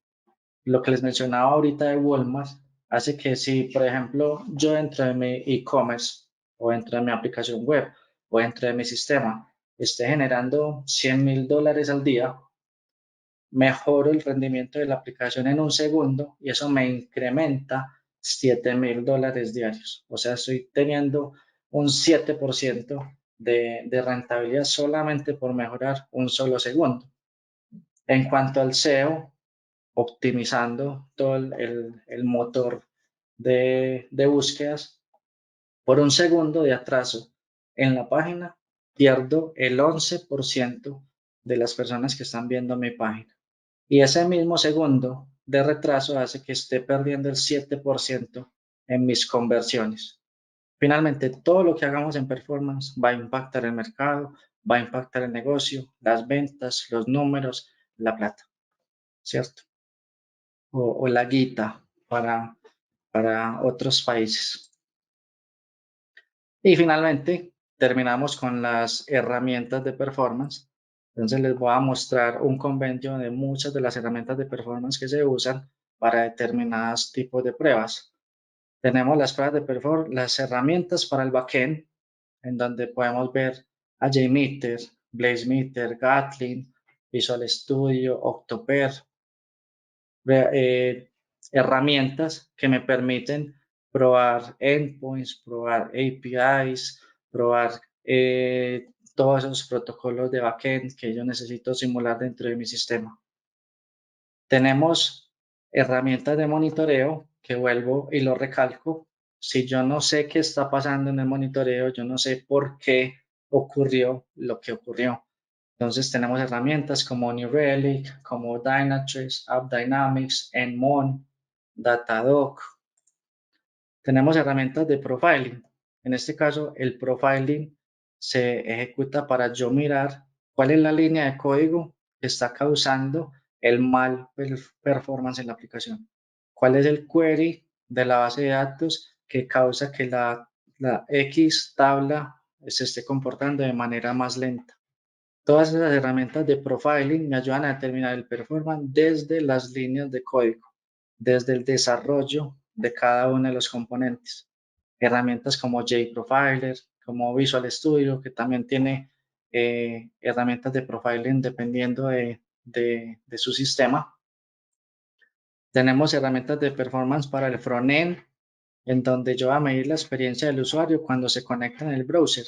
lo que les mencionaba ahorita de Walmart, hace que si, por ejemplo, yo dentro de mi e-commerce o dentro de mi aplicación web o dentro de mi sistema esté generando $100,000 al día, mejoro el rendimiento de la aplicación en un segundo y eso me incrementa $7,000 diarios. O sea, estoy teniendo un 7% de rentabilidad solamente por mejorar un solo segundo. En cuanto al SEO, optimizando todo el motor de búsquedas, por un segundo de atraso en la página, pierdo el 11% de las personas que están viendo mi página. Y ese mismo segundo de retraso hace que esté perdiendo el 7% en mis conversiones. Finalmente, todo lo que hagamos en performance va a impactar el mercado, va a impactar el negocio, las ventas, los números, la plata, ¿cierto? O la guita para otros países. Y finalmente, terminamos con las herramientas de performance. Entonces les voy a mostrar un compendio de muchas de las herramientas de performance que se usan para determinados tipos de pruebas. Tenemos las pruebas de performance, las herramientas para el backend, en donde podemos ver a JMeter, BlazeMeter, Gatling, Visual Studio, Octoper, herramientas que me permiten probar endpoints, probar APIs, probar todos esos protocolos de backend que yo necesito simular dentro de mi sistema. Tenemos herramientas de monitoreo que vuelvo y lo recalco. Si yo no sé qué está pasando en el monitoreo, yo no sé por qué ocurrió lo que ocurrió. Entonces tenemos herramientas como New Relic, como Dynatrace, AppDynamics, Nmon, Datadog. Tenemos herramientas de profiling. En este caso, el profiling se ejecuta para yo mirar cuál es la línea de código que está causando el mal performance en la aplicación. ¿Cuál es el query de la base de datos que causa que la X tabla se esté comportando de manera más lenta? Todas esas herramientas de profiling me ayudan a determinar el performance desde las líneas de código, desde el desarrollo de cada uno de los componentes. Herramientas como JProfiler, como Visual Studio, que también tiene herramientas de profiling dependiendo de su sistema. Tenemos herramientas de performance para el frontend, en donde yo voy a medir la experiencia del usuario cuando se conecta en el browser.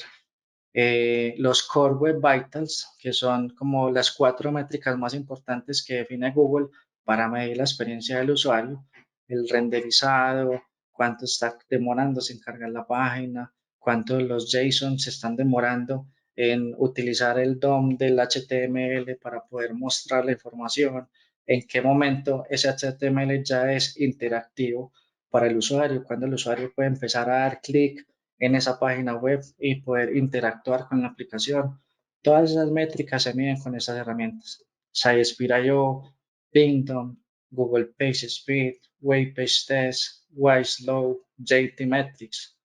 los Core Web Vitals, que son como las 4 métricas más importantes que define Google para medir la experiencia del usuario, el renderizado, cuánto está demorándose en cargar la página, cuánto los JSON se están demorando en utilizar el DOM del HTML para poder mostrar la información, en qué momento ese HTML ya es interactivo para el usuario, cuando el usuario puede empezar a dar clic en esa página web y poder interactuar con la aplicación. Todas esas métricas se miden con esas herramientas. SciSpeed.io, Pingdom, Google PageSpeed, Web Page Test, Wislow, JTmetrix.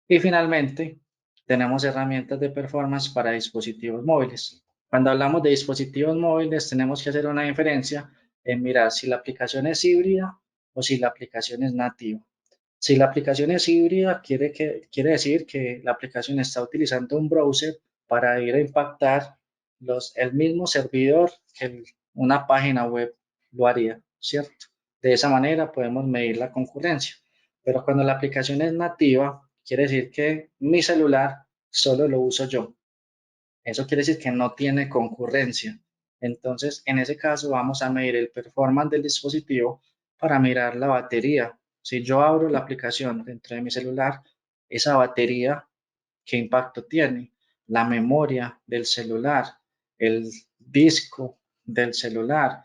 Y finalmente, tenemos herramientas de performance para dispositivos móviles. Cuando hablamos de dispositivos móviles, tenemos que hacer una diferencia en mirar si la aplicación es híbrida o si la aplicación es nativa. Si la aplicación es híbrida, quiere decir que la aplicación está utilizando un browser para ir a impactar el mismo servidor que una página web lo haría, ¿cierto? De esa manera podemos medir la concurrencia. Pero cuando la aplicación es nativa, quiere decir que mi celular solo lo uso yo. Eso quiere decir que no tiene concurrencia. Entonces, en ese caso, vamos a medir el performance del dispositivo para mirar la batería. Si yo abro la aplicación dentro de mi celular, esa batería, ¿qué impacto tiene? La memoria del celular, el disco del celular,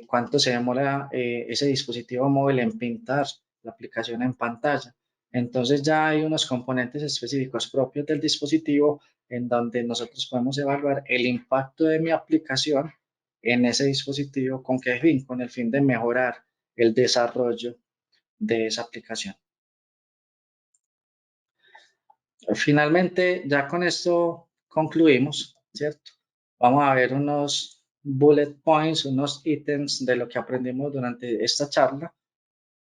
cuánto se demora ese dispositivo móvil en pintar la aplicación en pantalla. Entonces ya hay unos componentes específicos propios del dispositivo en donde nosotros podemos evaluar el impacto de mi aplicación en ese dispositivo. ¿Con qué fin? Con el fin de mejorar el desarrollo de esa aplicación. Finalmente, ya con esto concluimos, ¿cierto? Vamos a ver unos bullet points, unos ítems de lo que aprendimos durante esta charla.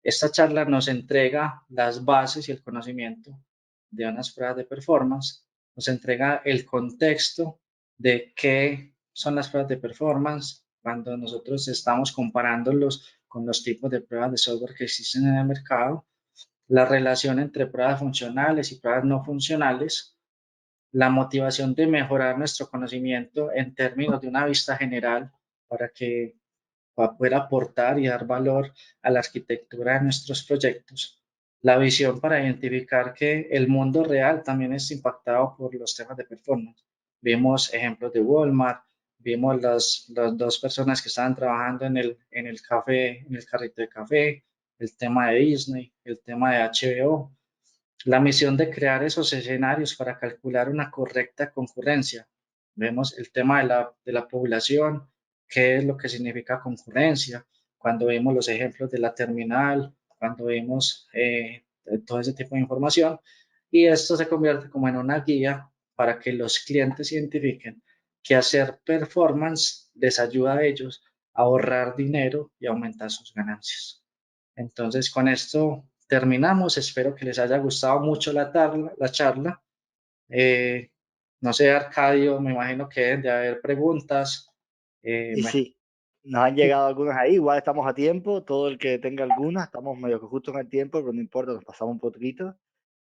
Esta charla nos entrega las bases y el conocimiento de unas pruebas de performance, nos entrega el contexto de qué son las pruebas de performance cuando nosotros estamos comparándolos con los tipos de pruebas de software que existen en el mercado, la relación entre pruebas funcionales y pruebas no funcionales, la motivación de mejorar nuestro conocimiento en términos de una vista general para que para poder aportar y dar valor a la arquitectura de nuestros proyectos. La visión para identificar que el mundo real también es impactado por los temas de performance. Vimos ejemplos de Walmart, vimos las dos personas que estaban trabajando en el café, en el carrito de café, el tema de Disney, el tema de HBO, la misión de crear esos escenarios para calcular una correcta concurrencia. Vemos el tema de la población, qué es lo que significa concurrencia, cuando vemos los ejemplos de la terminal, cuando vemos todo ese tipo de información. Y esto se convierte como en una guía para que los clientes identifiquen que hacer performance les ayuda a ellos a ahorrar dinero y aumentar sus ganancias. Entonces, con esto terminamos. Espero que les haya gustado mucho la charla. Eh, no sé, Arcadio, me imagino que deben de haber preguntas. Y sí, nos han llegado algunas ahí, igual estamos a tiempo, todo el que tenga algunas, estamos medio que justo en el tiempo, pero no importa, nos pasamos un poquito.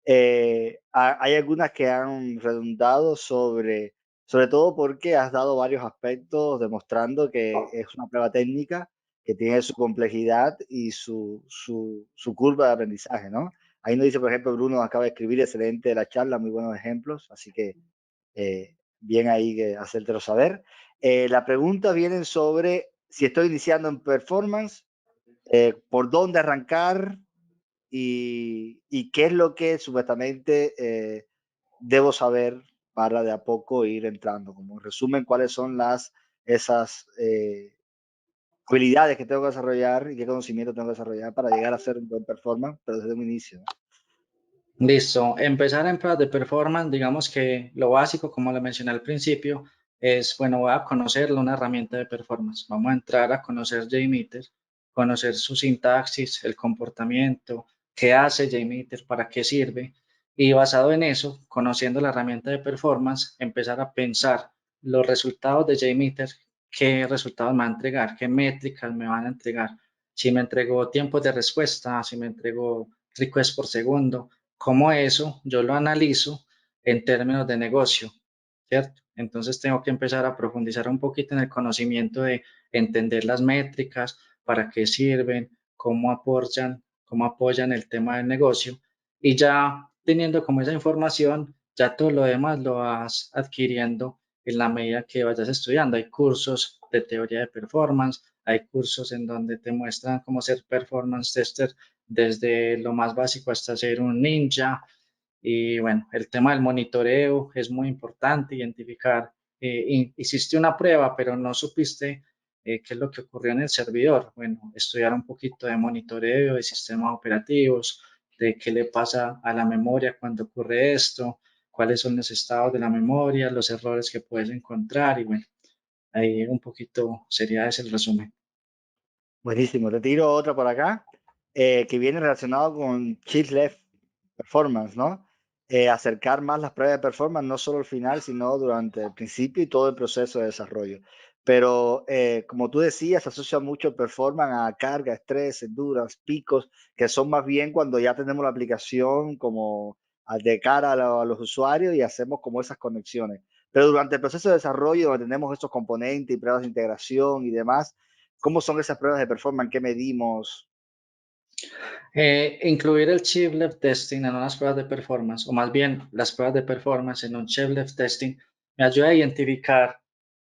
Hay algunas que han redundado sobre todo porque has dado varios aspectos demostrando que es una prueba técnica que tiene su complejidad y su curva de aprendizaje, ¿no? Ahí nos dice, por ejemplo, Bruno acaba de escribir, excelente la charla, muy buenos ejemplos, así que bien ahí que hacértelo saber. La pregunta viene sobre si estoy iniciando en performance, por dónde arrancar, y qué es lo que supuestamente debo saber para de a poco ir entrando. Como en resumen, cuáles son esas habilidades que tengo que desarrollar y qué conocimiento tengo que desarrollar para llegar a ser un buen performance, pero desde un inicio, ¿no? Listo. Empezar en pruebas de performance, digamos que lo básico, como lo mencioné al principio, es, bueno, voy a conocer una herramienta de performance. Vamos a entrar a conocer JMeter, conocer su sintaxis, el comportamiento, qué hace JMeter, para qué sirve. Y basado en eso, conociendo la herramienta de performance, empezar a pensar los resultados de JMeter, qué resultados me va a entregar, qué métricas me van a entregar. Si me entregó tiempos de respuesta, si me entregó request por segundo, cómo eso yo lo analizo en términos de negocio, ¿cierto? Entonces tengo que empezar a profundizar un poquito en el conocimiento de entender las métricas, para qué sirven, cómo apoyan el tema del negocio. Y ya teniendo como esa información, ya todo lo demás lo vas adquiriendo en la medida que vayas estudiando. Hay cursos de teoría de performance, hay cursos en donde te muestran cómo ser performance tester desde lo más básico hasta ser un ninja. Y bueno, el tema del monitoreo es muy importante, identificar, hiciste una prueba, pero no supiste qué es lo que ocurrió en el servidor. Bueno, estudiar un poquito de monitoreo, de sistemas operativos, de qué le pasa a la memoria cuando ocurre esto, cuáles son los estados de la memoria, los errores que puedes encontrar y bueno, ahí un poquito sería ese el resumen. Buenísimo. Te tiro otra por acá, que viene relacionado con Shift Left Performance, ¿no? Acercar más las pruebas de performance, no solo al final, sino durante el principio y todo el proceso de desarrollo. Pero como tú decías, se asocia mucho el performance a carga, estrés, endurance, picos, que son más bien cuando ya tenemos la aplicación como de cara a los usuarios y hacemos como esas conexiones. Pero durante el proceso de desarrollo, donde tenemos estos componentes y pruebas de integración y demás, ¿cómo son esas pruebas de performance? ¿Qué medimos? Incluir el Shift Left Testing en unas pruebas de performance, o más bien las pruebas de performance en un Shift Left Testing, me ayuda a identificar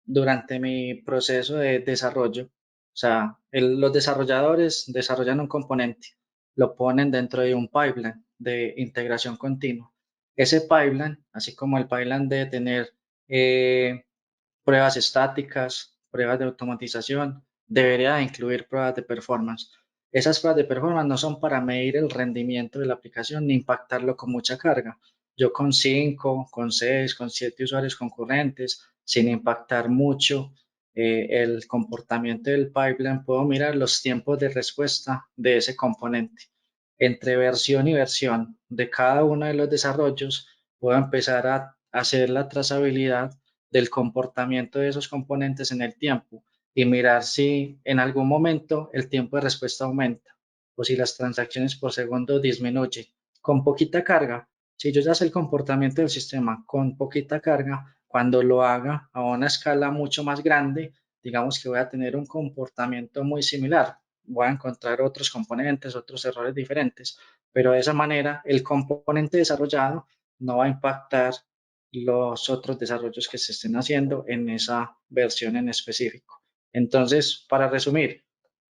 durante mi proceso de desarrollo. O sea, los desarrolladores desarrollan un componente, lo ponen dentro de un pipeline de integración continua. Ese pipeline, así como el pipeline de tener eh, pruebas estáticas, pruebas de automatización, debería incluir pruebas de performance. Esas pruebas de performance no son para medir el rendimiento de la aplicación ni impactarlo con mucha carga. Yo con 5, con 6, con 7 usuarios concurrentes, sin impactar mucho el comportamiento del pipeline, puedo mirar los tiempos de respuesta de ese componente. Entre versión y versión de cada uno de los desarrollos, puedo empezar a hacer la trazabilidad del comportamiento de esos componentes en el tiempo y mirar si en algún momento el tiempo de respuesta aumenta o si las transacciones por segundo disminuyen. Con poquita carga, si yo ya sé el comportamiento del sistema con poquita carga, cuando lo haga a una escala mucho más grande, digamos que voy a tener un comportamiento muy similar. Voy a encontrar otros componentes, otros errores diferentes, pero de esa manera el componente desarrollado no va a impactar los otros desarrollos que se estén haciendo en esa versión en específico. Entonces, para resumir,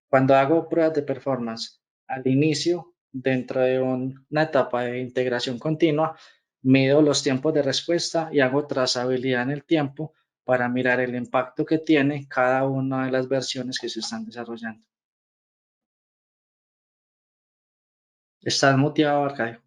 cuando hago pruebas de performance al inicio, dentro de una etapa de integración continua, mido los tiempos de respuesta y hago trazabilidad en el tiempo para mirar el impacto que tiene cada una de las versiones que se están desarrollando. ¿Estás muteado, Arcadio?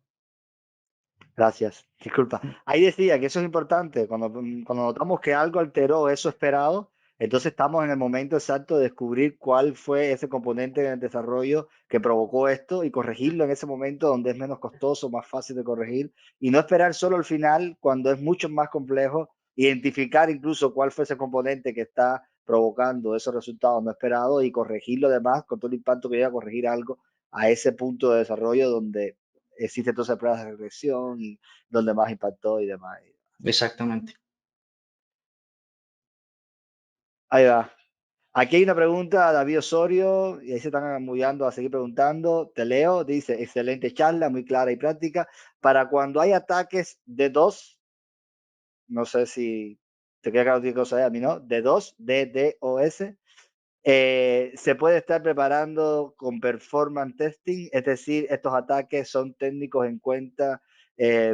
Gracias, disculpa. Ahí decía que eso es importante. Cuando notamos que algo alteró eso esperado, entonces estamos en el momento exacto de descubrir cuál fue ese componente en el desarrollo que provocó esto y corregirlo en ese momento donde es menos costoso, más fácil de corregir y no esperar solo al final cuando es mucho más complejo, identificar incluso cuál fue ese componente que está provocando esos resultados no esperados y corregirlo además con todo el impacto que llega a corregir algo a ese punto de desarrollo donde existe entonces pruebas de regresión y donde más impactó y demás. Exactamente. Ahí va. Aquí hay una pregunta, David Osorio, y ahí se están amullando a seguir preguntando. Te leo, dice, excelente charla, muy clara y práctica. Para cuando hay ataques de dos, no sé si te queda claro qué cosa es, a mí no, de dos, DDoS, se puede estar preparando con performance testing, es decir, estos ataques son técnicos en cuenta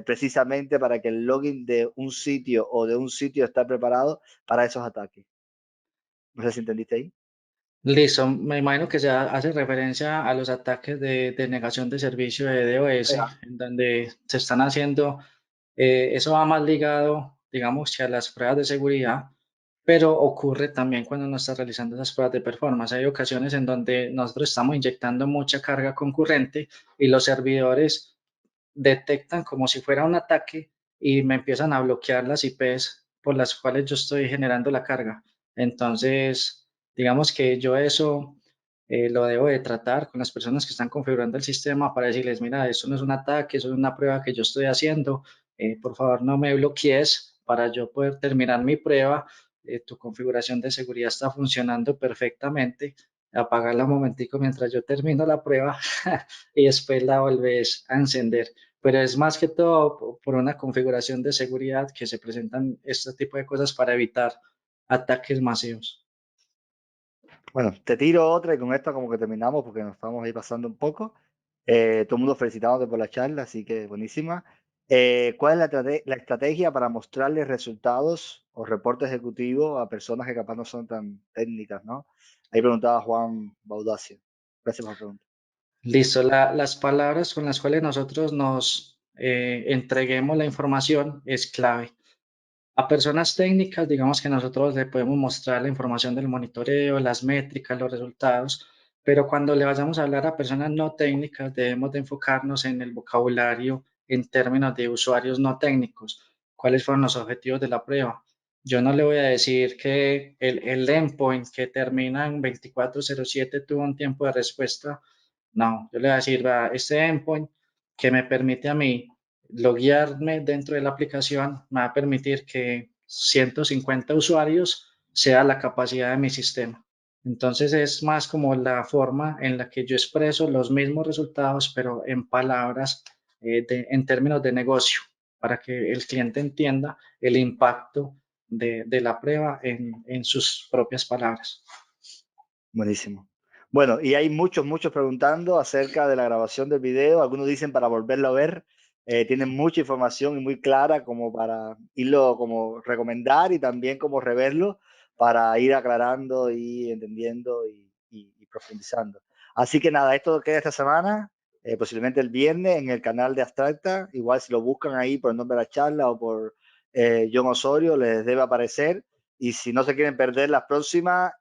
precisamente para que el login de un sitio o de un sitio esté preparado para esos ataques. No sé si entendiste ahí. Listo, me imagino que se hace referencia a los ataques de negación de servicio de Ahí DOS, va. en donde se están haciendo, eso va más ligado, digamos, que a las pruebas de seguridad, pero ocurre también cuando uno está realizando esas pruebas de performance. Hay ocasiones en donde nosotros estamos inyectando mucha carga concurrente y los servidores detectan como si fuera un ataque y me empiezan a bloquear las IPs por las cuales yo estoy generando la carga. Entonces, digamos que yo eso lo debo de tratar con las personas que están configurando el sistema para decirles, mira, esto no es un ataque, eso es una prueba que yo estoy haciendo por favor no me bloquees para yo poder terminar mi prueba. Tu configuración de seguridad está funcionando perfectamente. Apágala un momentico mientras yo termino la prueba y después la volvés a encender. Pero es más que todo por una configuración de seguridad que se presentan este tipo de cosas para evitar ataques masivos. Bueno, te tiro otra y con esto como que terminamos porque nos estamos ahí pasando un poco. Todo el mundo felicitándote por la charla, así que buenísima. ¿Cuál es la estrategia para mostrarles resultados o reporte ejecutivo a personas que capaz no son tan técnicas, ¿no? Ahí preguntaba Juan Baudacio. Gracias por la pregunta. Listo, las palabras con las cuales nosotros nos entreguemos la información es clave. A personas técnicas, digamos que nosotros le podemos mostrar la información del monitoreo, las métricas, los resultados, pero cuando le vayamos a hablar a personas no técnicas, debemos de enfocarnos en el vocabulario en términos de usuarios no técnicos. ¿Cuáles fueron los objetivos de la prueba? Yo no le voy a decir que el endpoint que termina en 2407 tuvo un tiempo de respuesta. No, yo le voy a decir, va, este endpoint que me permite a mí loguearme dentro de la aplicación me va a permitir que 150 usuarios sea la capacidad de mi sistema. Entonces es más como la forma en la que yo expreso los mismos resultados, pero en palabras, en términos de negocio, para que el cliente entienda el impacto de la prueba en sus propias palabras. Buenísimo. Bueno, y hay muchos preguntando acerca de la grabación del video. Algunos dicen para volverlo a ver. Tienen mucha información y muy clara como para irlo como recomendar y también como reverlo para ir aclarando y entendiendo y profundizando. Así que nada, esto queda esta semana, posiblemente el viernes en el canal de Abstracta. Igual si lo buscan ahí por el nombre de la charla o por John Osorio, les debe aparecer. Y si no se quieren perder las próximas,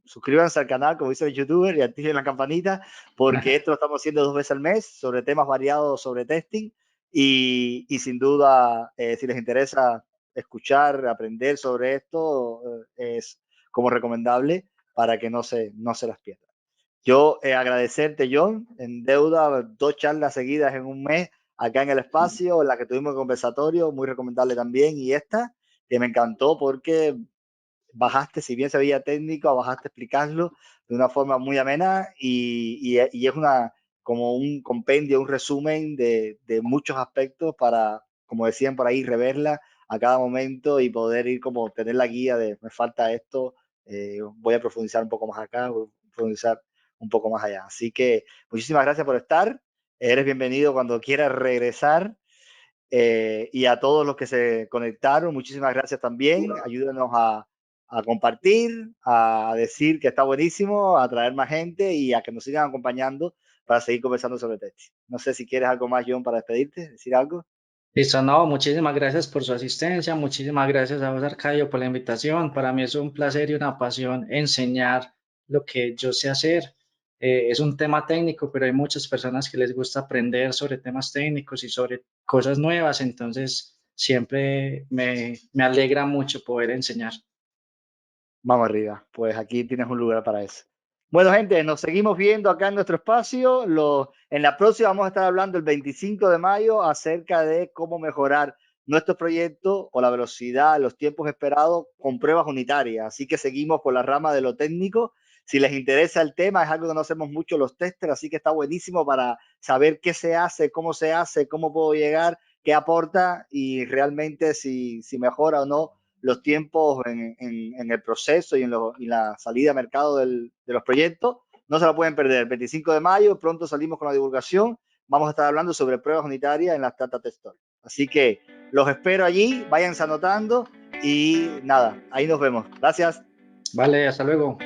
suscríbanse al canal, como dice el youtuber, y activen la campanita, porque esto lo estamos haciendo 2 veces al mes sobre temas variados sobre testing. Y sin duda, si les interesa escuchar, aprender sobre esto, es como recomendable para que no se las pierdan. Yo agradecerte, John, en deuda, 2 charlas seguidas en un mes acá en el espacio, la que tuvimos el conversatorio, muy recomendable también, y esta, que me encantó porque bajaste, si bien se veía técnico, bajaste a explicarlo de una forma muy amena y es como un compendio, un resumen de muchos aspectos para, como decían por ahí, reverla a cada momento y poder ir como tener la guía de me falta esto, voy a profundizar un poco más acá, voy a profundizar un poco más allá. Así que muchísimas gracias por estar. Eres bienvenido cuando quieras regresar. Y a todos los que se conectaron, muchísimas gracias también. Ayúdenos a compartir, a decir que está buenísimo, a traer más gente y a que nos sigan acompañando para seguir conversando sobre testing. No sé si quieres algo más, John, para despedirte, decir algo. Listo, no, muchísimas gracias por su asistencia, muchísimas gracias a vos, Arcadio, por la invitación. Para mí es un placer y una pasión enseñar lo que yo sé hacer. Es un tema técnico, pero hay muchas personas que les gusta aprender sobre temas técnicos y sobre cosas nuevas, entonces siempre me alegra mucho poder enseñar. Vamos arriba, pues aquí tienes un lugar para eso. Bueno, gente, nos seguimos viendo acá en nuestro espacio. En la próxima vamos a estar hablando el 25 de mayo acerca de cómo mejorar nuestro proyecto o la velocidad, los tiempos esperados con pruebas unitarias. Así que seguimos por la rama de lo técnico. Si les interesa el tema, es algo que no hacemos mucho los testers, así que está buenísimo para saber qué se hace, cómo puedo llegar, qué aporta y realmente si mejora o no los tiempos en el proceso y la salida a mercado de los proyectos. No se lo pueden perder. El 25 de mayo, pronto salimos con la divulgación. Vamos a estar hablando sobre pruebas unitarias en las Tata Test Story. Así que los espero allí, váyanse anotando y nada, ahí nos vemos. Gracias. Vale, hasta luego.